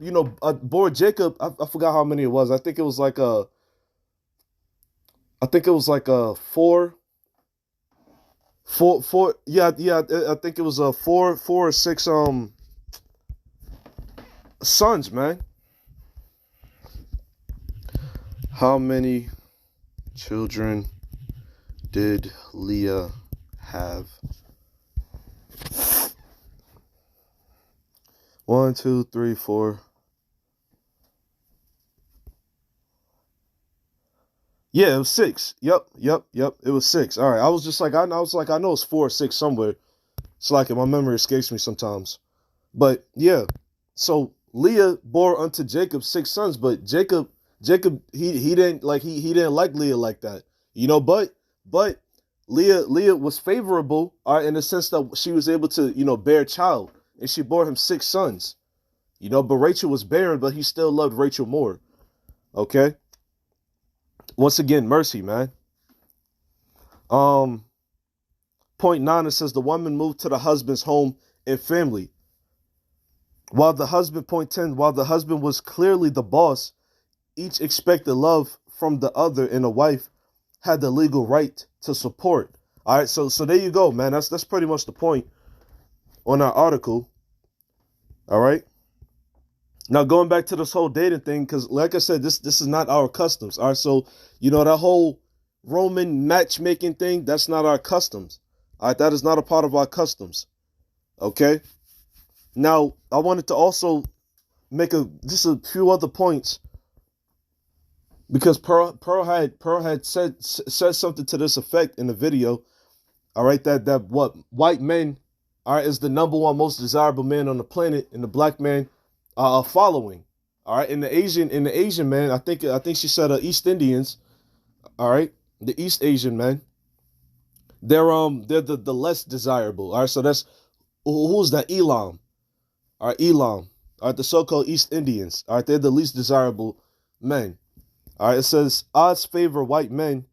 bore Jacob. I forgot how many it was. I think it was like four. Yeah. I think it was four or six sons, man. How many children did Leah have? 1, 2, 3, 4. Yeah, it was 6. Yep. It was 6. All right. I was just like, I know it's 4 or 6 somewhere. It's like my memory escapes me sometimes. But yeah, so Leah bore unto Jacob 6 sons, but Jacob he didn't like Leah like that, but Leah was favorable, in the sense that she was able to bear a child, and she bore him 6 sons, but Rachel was barren, but he still loved Rachel more. Okay. Once again, mercy, man. Point 9, it says the woman moved to the husband's home and family. Point 10, while the husband was clearly the boss, each expected love from the other, and a wife had the legal right to support. All right, so there you go, man. That's pretty much the point on our article. All right. Now going back to this whole dating thing, because like I said, this is not our customs. All right, so that whole Roman matchmaking thing, that's not our customs. All right, that is not a part of our customs. Okay. Now I wanted to also make just a few other points, because Pearl had said something to this effect in the video. All right, that what white men, all right, is the number one most desirable man on the planet, and the black man following. All right, in the Asian man, I think she said East Indians. All right, the East Asian men, they're the less desirable. All right, so that's who's that? Elam. All right, Elam. All right, the so-called East Indians. All right, they're the least desirable men. All right, it says odds favor white men,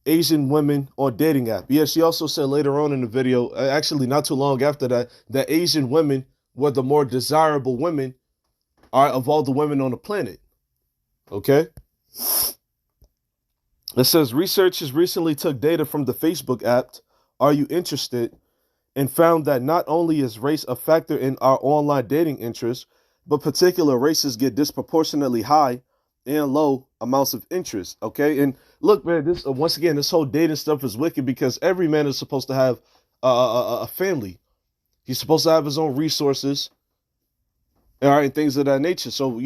Asian women on dating app. Yeah, she also said later on in the video, actually not too long after that Asian women were the more desirable women, all right, of all the women on the planet. Okay. It says researchers recently took data from the Facebook app Are You Interested, and found that not only is race a factor in our online dating interests, but particular races get disproportionately high and low amounts of interest. Okay. And look, man, this once again, this whole dating stuff is wicked, because every man is supposed to have a family. He's supposed to have his own resources, all right, and things of that nature. So,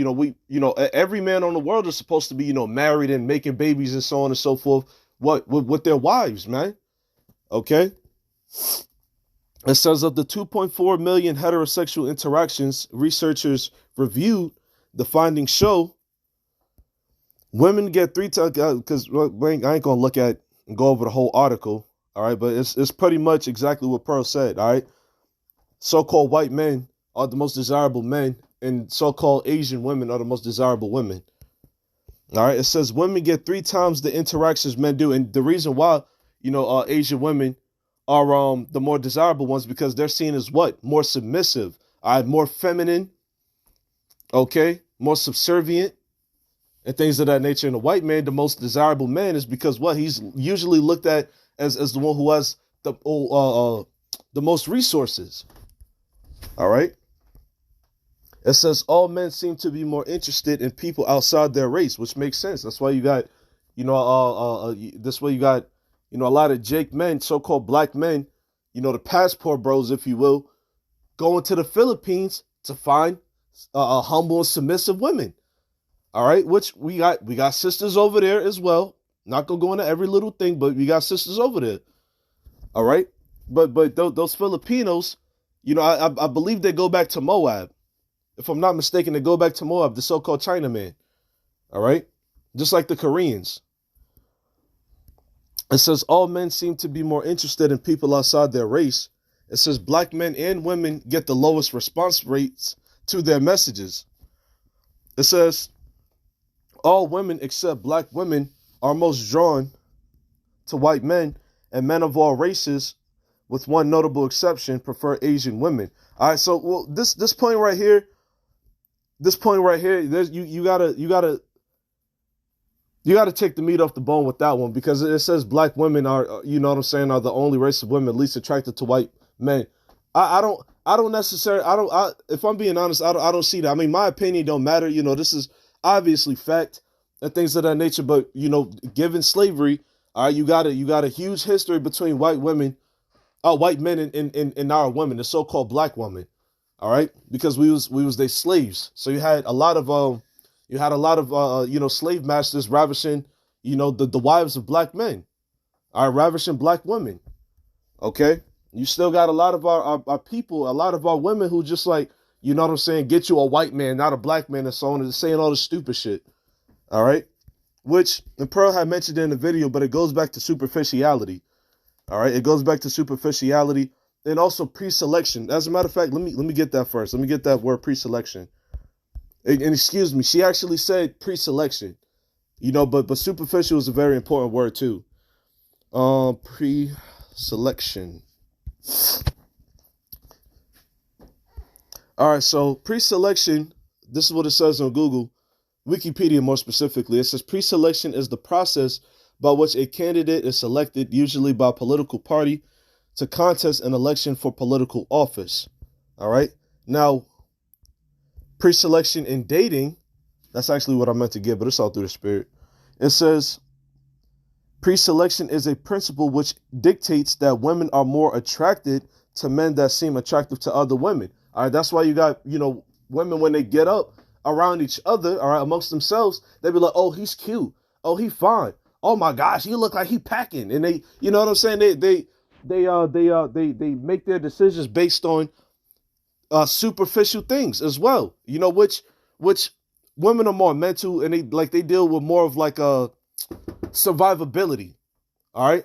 every man on the world is supposed to be, married and making babies and so on and so forth. With their wives, man. Okay. It says of the 2.4 million heterosexual interactions researchers reviewed, the findings show women get 3 times, because I ain't going to look at and go over the whole article, all right, but it's pretty much exactly what Pearl said, all right? So-called white men are the most desirable men, and so-called Asian women are the most desirable women, all right? It says women get 3 times the interactions men do, and the reason why, Asian women are the more desirable ones, because they're seen as what? More submissive, all right? More feminine, okay? More subservient, and things of that nature. And the white man, the most desirable man, is because what? He's usually looked at as the one who has the most resources. All right. It says all men seem to be more interested in people outside their race, which makes sense. That's why you got, this way you got, a lot of Jake men, so-called black men, the passport bros, if you will, going to the Philippines to find humble and submissive women. All right, which we got sisters over there as well. Not gonna go into every little thing, but we got sisters over there. All right, but those Filipinos, I believe they go back to Moab. If I'm not mistaken, they go back to Moab, the so-called Chinaman. All right, just like the Koreans. It says all men seem to be more interested in people outside their race. It says black men and women get the lowest response rates to their messages. It says all women except black women are most drawn to white men, and men of all races, with one notable exception, prefer Asian women. All right, so this point right here, there's you gotta take the meat off the bone with that one, because it says black women are, are the only race of women least attracted to white men. I don't necessarily, if I'm being honest, I don't see that. I mean, my opinion don't matter. This is obviously fact and things of that nature, but given slavery, all right, you got a huge history between white men and our women, the so-called black women, all right, because we was their slaves. So you had a lot of slave masters ravishing the wives of black men, all right, ravishing black women. Okay, you still got a lot of our people, a lot of our women who just like, get you a white man, not a black man, and so on, and saying all this stupid shit. All right, which the Pearl had mentioned in the video, but it goes back to superficiality. All right, it goes back to superficiality and also pre-selection. As a matter of fact, let me get that first. Let me get that word pre-selection. And excuse me, she actually said pre-selection. But superficial is a very important word too. Pre-selection. All right, so pre-selection, this is what it says on Google, Wikipedia more specifically. It says pre-selection is the process by which a candidate is selected, usually by a political party, to contest an election for political office. All right. Now, pre-selection in dating, that's actually what I meant to give, but it's all through the spirit. It says, pre-selection is a principle which dictates that women are more attracted to men that seem attractive to other women. All right, that's why you got, women when they get up around each other, all right, amongst themselves, they be like, oh, he's cute. Oh, he fine. Oh my gosh, he look like he packing. And they, you know what I'm saying? They make their decisions based on superficial things as well. Which women are more mental, and they deal with more of like a survivability. All right.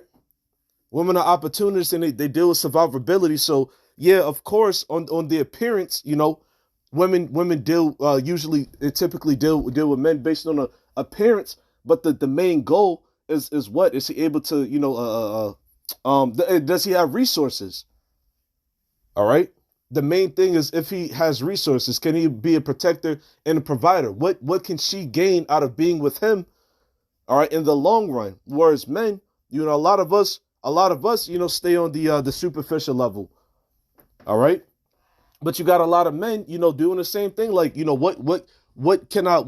Women are opportunists, and they deal with survivability. So yeah, of course, on the appearance, women deal typically deal with men based on appearance, but the main goal is what is he able to does he have resources? All right. The main thing is if he has resources, can he be a protector and a provider? What can she gain out of being with him? All right, in the long run. Whereas men, a lot of us, stay on the superficial level. All right. But you got a lot of men, doing the same thing. Like, what can I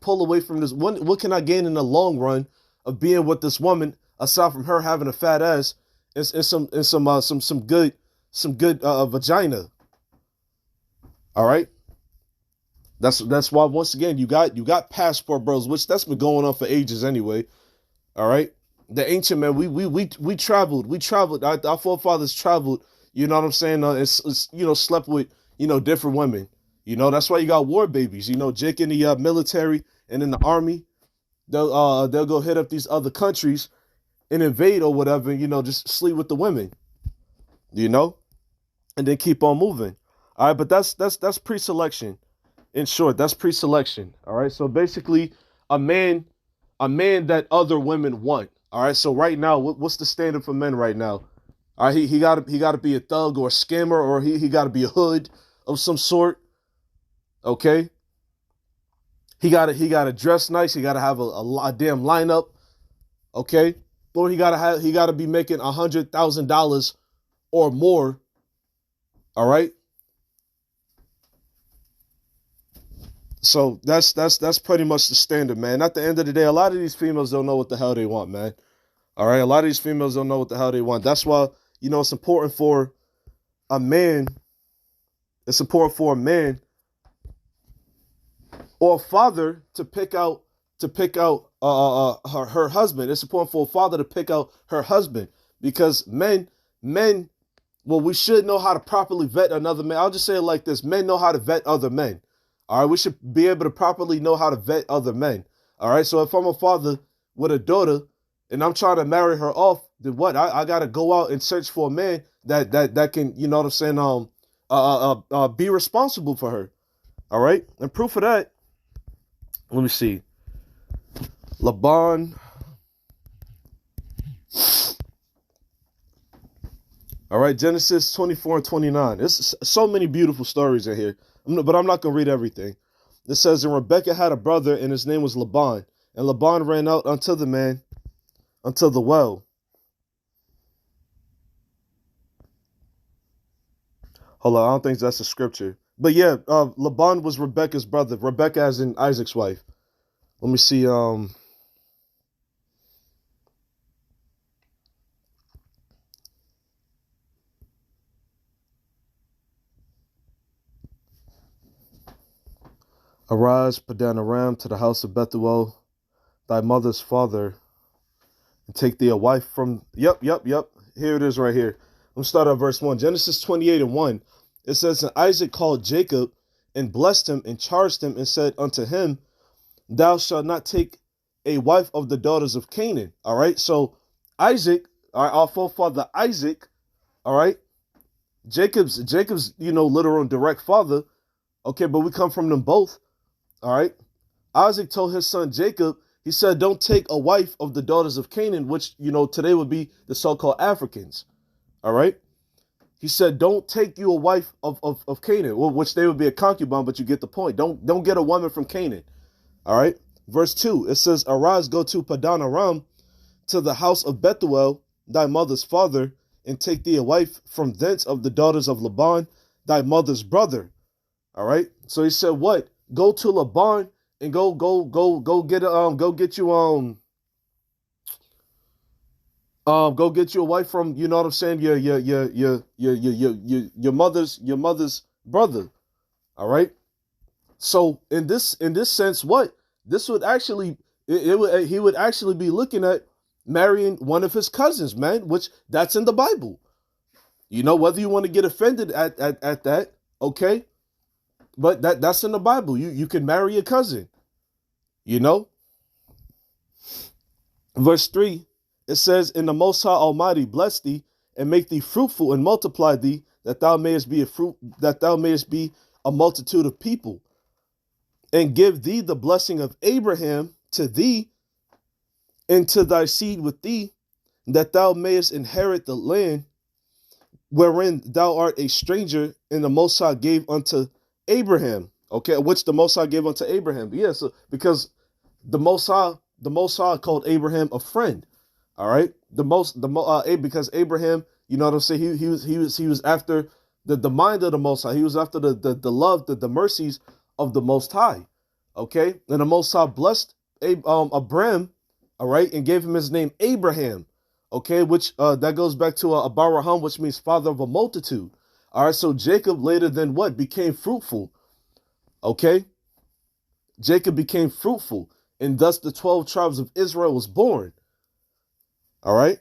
pull away from this? What can I gain in the long run of being with this woman, aside from her having a fat ass and some good vagina? All right. That's why, once again, you got passport bros, which that's been going on for ages anyway. All right. The ancient men, we traveled. Our forefathers traveled. You know what I'm saying? It's slept with different women. That's why you got war babies. Jake in the military and in the army, they'll go hit up these other countries and invade or whatever. Just sleep with the women. And then keep on moving. All right, but that's pre-selection. In short, that's pre-selection. All right, so basically, a man that other women want. All right, so right now, what's the standard for men right now? All right, he got to be a thug or a scammer, or he got to be a hood of some sort. Okay, he got to dress nice. He got to have a damn lineup. Okay, or he got to be making $100,000 or more. All right. So that's pretty much the standard, man. At the end of the day, a lot of these females don't know what the hell they want, man. All right, a lot of these females don't know what the hell they want. That's why, it's important for a man. It's important for a man or a father to pick out her husband. It's important for a father to pick out her husband, because men, well, we should know how to properly vet another man. I'll just say it like this: men know how to vet other men. All right, we should be able to properly know how to vet other men. All right, so if I'm a father with a daughter and I'm trying to marry her off, then what? I got to go out and search for a man that can, be responsible for her. All right, and proof of that, let me see. Laban. All right, Genesis 24 and 29. There's so many beautiful stories in here, but I'm not going to read everything. It says, and Rebekah had a brother, and his name was Laban. And Laban ran out unto the man, unto the well. Hold on, I don't think that's a scripture. But yeah, Laban was Rebekah's brother. Rebekah as in Isaac's wife. Let me see. Arise, Padan Aram, to the house of Bethuel, thy mother's father, and take thee a wife from... Yep. Here it is right here. I'm going to start at verse 1. Genesis 28 and 1. It says, and Isaac called Jacob and blessed him and charged him and said unto him, thou shalt not take a wife of the daughters of Canaan. All right. So Isaac, our forefather Isaac, all right, Jacob's, literal and direct father. Okay, but we come from them both. All right. Isaac told his son Jacob, he said, don't take a wife of the daughters of Canaan, which, today would be the so-called Africans. All right. He said, don't take you a wife of Canaan, which they would be a concubine, but you get the point. Don't get a woman from Canaan. All right. Verse 2, it says, arise, go to Padan Aram, to the house of Bethuel, thy mother's father, and take thee a wife from thence of the daughters of Laban, thy mother's brother. All right. So he said, what? Go to Laban and go get you go get you a wife from, you know what I'm saying, your mother's brother. All right. So in this sense, what this would actually he would actually be looking at marrying one of his cousins, man, which that's in the Bible. You know, whether you want to get offended at that, okay, but that's in the Bible. You can marry a cousin. You know, verse 3, it says, "And the Most High Almighty bless thee and make thee fruitful and multiply thee, that thou mayest be a multitude of people, and give thee the blessing of Abraham to thee and to thy seed with thee, that thou mayest inherit the land wherein thou art a stranger, and the Most High gave unto Abraham." Okay, which the Most High gave unto Abraham. Yeah, so because the Most High called Abraham a friend. All right, because Abraham, you know what I'm saying, he was after the mind of the Most High. He was after the love, the mercies of the Most High. Okay, and the Most High blessed Abraham, all right, and gave him his name Abraham. Okay, which that goes back to Abraham, which means father of a multitude. All right, so Jacob later then what? Became fruitful. Okay, Jacob became fruitful, and thus the 12 tribes of Israel was born. All right,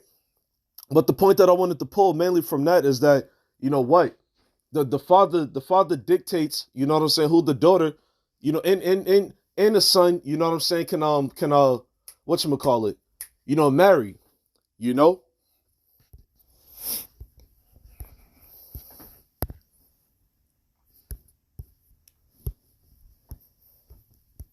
but the point that I wanted to pull mainly from that is that, you know what, the father dictates, you know what I'm saying, who the daughter, you know, and the son, you know what I'm saying, can whatchamacallit, you know, marry, you know.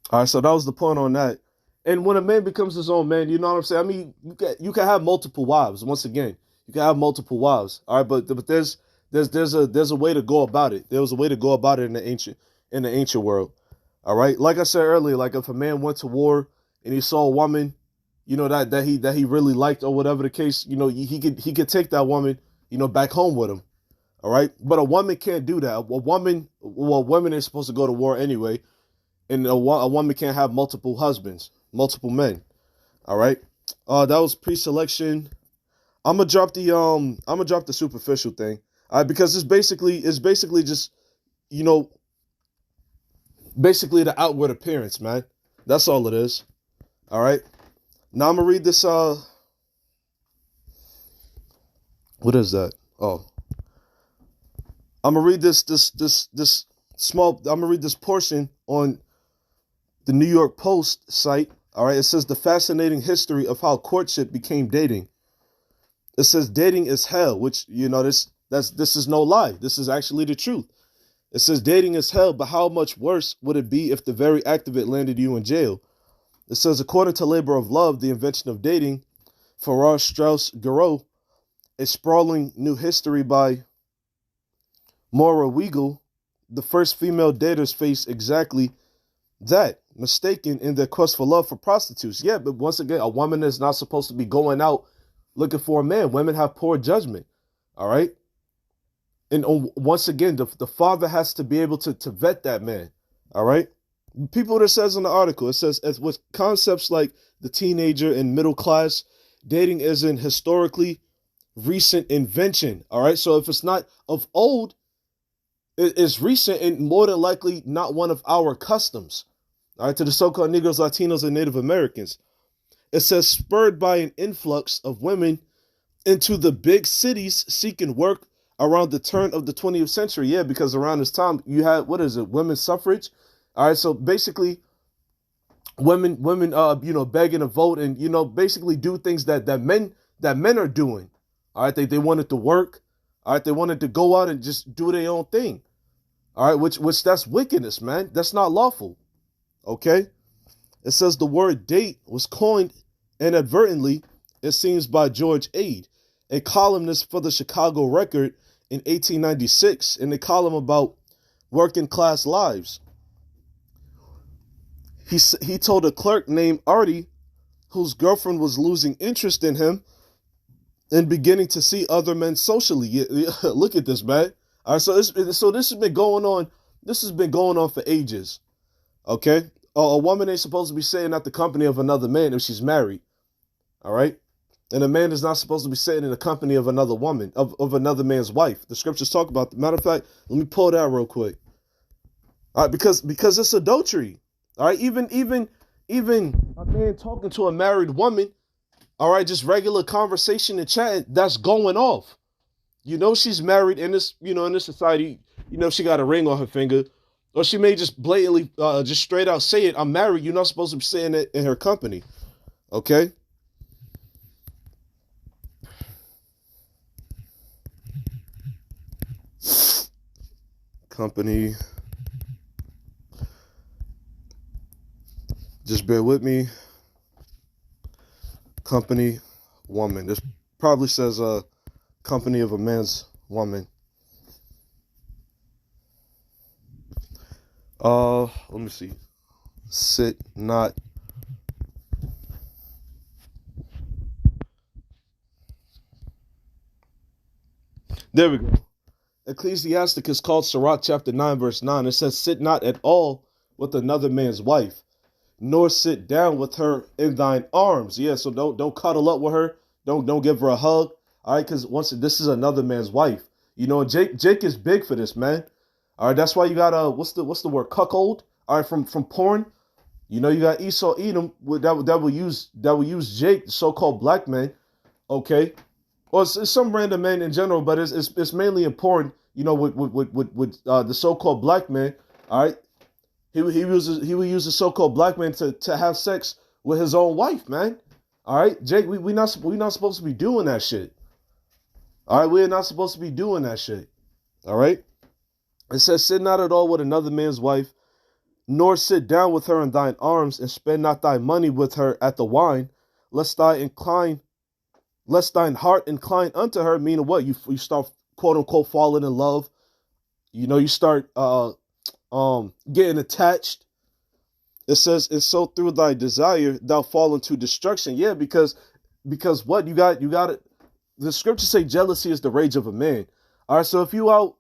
All right, so that was the point on that. And when a man becomes his own man, you know what I'm saying? I mean, you can have multiple wives. Once again, you can have multiple wives. All right, but there's a way to go about it. There was a way to go about it in the ancient world. All right, like I said earlier, like if a man went to war and he saw a woman, you know, that he really liked or whatever the case, you know, he could take that woman, you know, back home with him. All right, but a woman can't do that. Women is supposed to go to war anyway. And a woman can't have multiple husbands, multiple men. All right. That was pre-selection. I'm gonna drop the superficial thing. All right, because it's basically just, you know, basically the outward appearance, man. That's all it is. All right. Now I'm gonna read this. What is that? Oh, I'm gonna read this small. I'm gonna read this portion on the New York Post site. All right, it says the fascinating history of how courtship became dating. It says dating is hell, which, you know, this is no lie. This is actually the truth. It says dating is hell, but how much worse would it be if the very act of it landed you in jail? It says, according to Labor of Love, the invention of dating, Farrar Straus Giroux, a sprawling new history by Maura Weigel, the first female daters face exactly that, mistaken in their quest for love for prostitutes. Yeah, but once again, a woman is not supposed to be going out looking for a man. Women have poor judgment. All right. And once again, the father has to be able to vet that man. All right. People, that says in the article, it says, as with concepts like the teenager and middle class, dating is an historically recent invention. All right. So if it's not of old, it's recent and more than likely not one of our customs. All right, to the so-called Negroes, Latinos, and Native Americans. It says, spurred by an influx of women into the big cities seeking work around the turn of the 20th century. Yeah, because around this time you had, women's suffrage. All right, so basically women, you know, begging to vote and, you know, basically do things that men are doing. All right, they wanted to work. All right, they wanted to go out and just do their own thing. All right, which that's wickedness, man. That's not lawful. Okay, it says the word date was coined inadvertently, it seems, by George Ade, a columnist for the Chicago Record in 1896, in a column about working class lives. He told a clerk named Artie, whose girlfriend was losing interest in him and beginning to see other men socially. Look at this, man. All right, so this has been going on. This has been going on for ages. Okay, a woman ain't supposed to be sitting at the company of another man if she's married. All right, and a man is not supposed to be sitting in the company of another woman, of another man's wife. The scriptures talk about that. Matter of fact, let me pull that real quick. All right, because it's adultery. All right, even a man talking to a married woman, all right, just regular conversation and chatting, that's going off. You know she's married in this, in this society, she got a ring on her finger, or she may just blatantly, just straight out say it, I'm married, you're not supposed to be saying it in her company, okay? Company. Just bear with me. Company, woman. This probably says company of a man's woman. Let me see. Sit not. There we go. Ecclesiastic is called Sirach chapter 9 verse 9. It says, sit not at all with another man's wife, nor sit down with her in thine arms. Yeah, so don't cuddle up with her. Don't give her a hug. All right, because this is another man's wife. Jake is big for this, man. All right, that's why you got what's the word, cuckold? All right, from porn. You got Esau Edom that will use Jake, the so-called black man. Okay, or it's some random man in general, but it's mainly in porn. With the so-called black man. All right. He would use the so-called black man to have sex with his own wife, man. All right, Jake, we not supposed to be doing that shit. All right, we're not supposed to be doing that shit. All right. It says, sit not at all with another man's wife, nor sit down with her in thine arms, and spend not thy money with her at the wine, lest thine heart incline unto her. Meaning what? You start quote unquote falling in love. You start getting attached. It says, and so through thy desire thou fall into destruction. Yeah, because what you got it. The scriptures say jealousy is the rage of a man. All right, so if you out,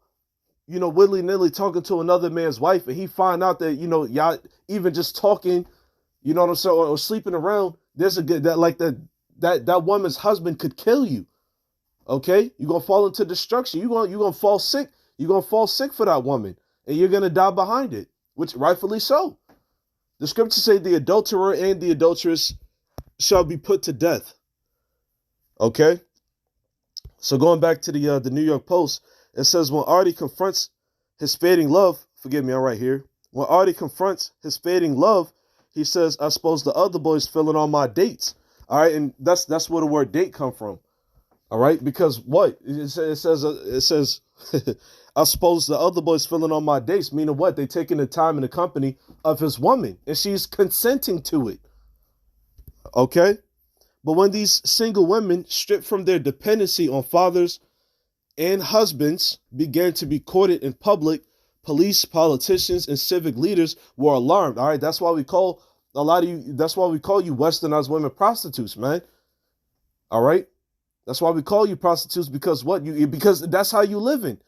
willy-nilly talking to another man's wife, and he find out that y'all even just talking, you know what I'm saying, or sleeping around, there's that woman's husband could kill you. Okay, you're gonna fall into destruction. You're gonna fall sick. You're gonna fall sick for that woman. And you're going to die behind it, which rightfully so. The scriptures say the adulterer and the adulteress shall be put to death. Okay? So going back to the New York Post, it says, when Artie confronts his fading love, forgive me, I'm right here. When Artie confronts his fading love, he says, I suppose the other boys filling on my dates. All right, and that's where the word date come from. All right, because what? It says I suppose the other boys filling on my dates, meaning what? They taking the time in the company of his woman, and she's consenting to it. Okay? But when these single women, stripped from their dependency on fathers and husbands, began to be courted in public, police, politicians, and civic leaders were alarmed. All right, that's why we call you westernized women prostitutes, man. All right? That's why we call you prostitutes, because because that's how you living.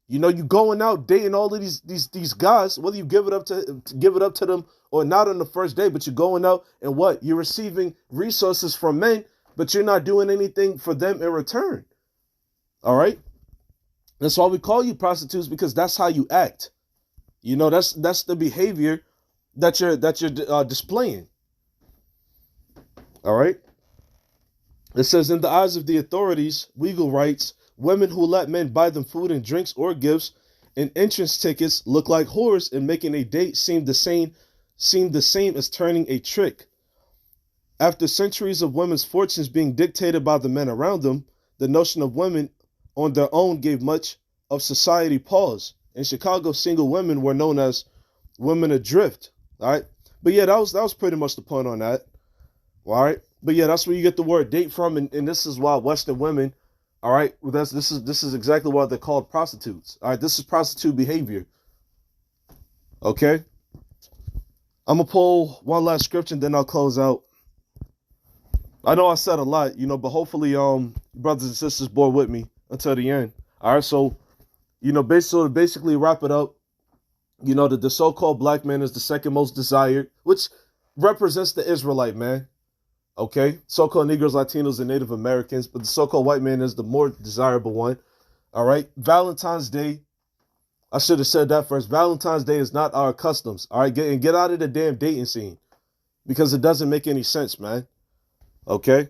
You going out dating all of these guys, whether you give it up to them or not on the first day, but you're going out and what? You're receiving resources from men, but you're not doing anything for them in return. All right? That's why we call you prostitutes, because that's how you act. That's the behavior that you're displaying. All right? It says, in the eyes of the authorities, legal rights, women who let men buy them food and drinks or gifts and entrance tickets look like whores, and making a date seem the same as turning a trick. After centuries of women's fortunes being dictated by the men around them, the notion of women on their own gave much of society pause. In Chicago, single women were known as women adrift. All right, but yeah, that was pretty much the point on that. All right, but yeah, that's where you get the word date from, and this is why Western women. All right, this is exactly why they're called prostitutes. All right, this is prostitute behavior. Okay, I'm gonna pull one last scripture, and then I'll close out. I know I said a lot, but hopefully, brothers and sisters bore with me until the end. All right, so, basically wrap it up. The so-called black man is the second most desired, which represents the Israelite man. Okay, so-called Negroes, Latinos, and Native Americans, but the so-called white man is the more desirable one. All right, Valentine's Day. I should have said that first. Valentine's Day is not our customs. All right, get out of the damn dating scene because it doesn't make any sense, man. Okay,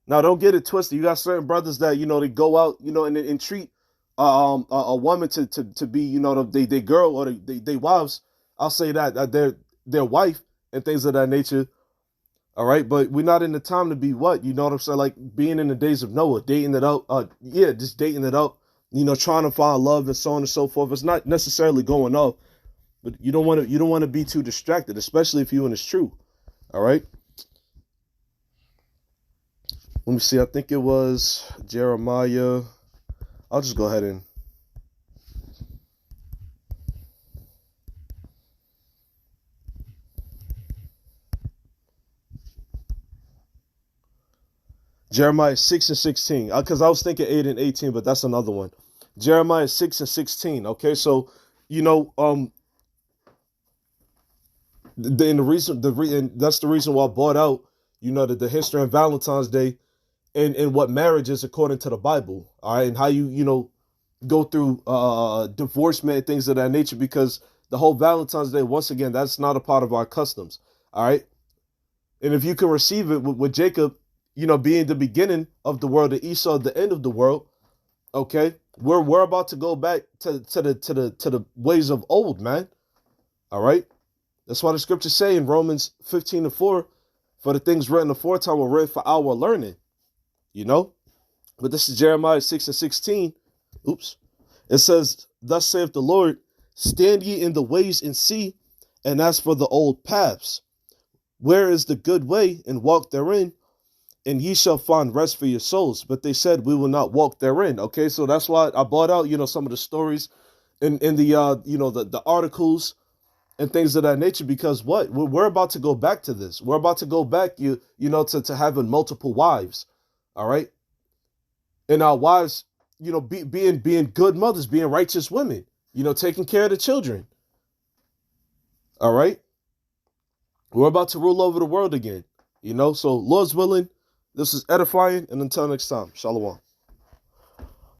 now don't get it twisted. You got certain brothers that they go out, and treat a woman to be they girl or they wives. I'll say that their wife and things of that nature. All right, but we're not in the time to be what? You know what I'm saying? Like being in the days of Noah, dating it up. Just dating it up. Trying to find love and so on and so forth. It's not necessarily going up, but you don't want to be too distracted, especially if you and it's true. All right. Let me see. I think it was Jeremiah. I'll just go ahead and. Jeremiah 6 and 16, because I was thinking 8 and 18, but that's another one. Jeremiah 6 and 16. Okay, so and that's the reason why I brought out the history of Valentine's Day and what marriage is according to the Bible. All right, and how you go through divorcement and things of that nature, because the whole Valentine's Day, once again, that's not a part of our customs. All right, and if you can receive it with Jacob, being the beginning of the world, and Esau the end of the world. Okay, we're about to go back to the ways of old, man. All right, that's why the scriptures say in Romans 15 and 4, for the things written aforetime were written for our learning. But this is Jeremiah 6 and 16. Oops, it says, "Thus saith the Lord: Stand ye in the ways and see, and ask for the old paths. Where is the good way, and walk therein? And ye shall find rest for your souls." But they said, "We will not walk therein." Okay, so that's why I brought out, some of the stories in the the articles and things of that nature, because we're about to go back to this. We're about to go back, to having multiple wives. All right, and our wives, being good mothers, being righteous women, taking care of the children. All right, we're about to rule over the world again. So Lord's willing. This is edifying, and until next time, Shalom.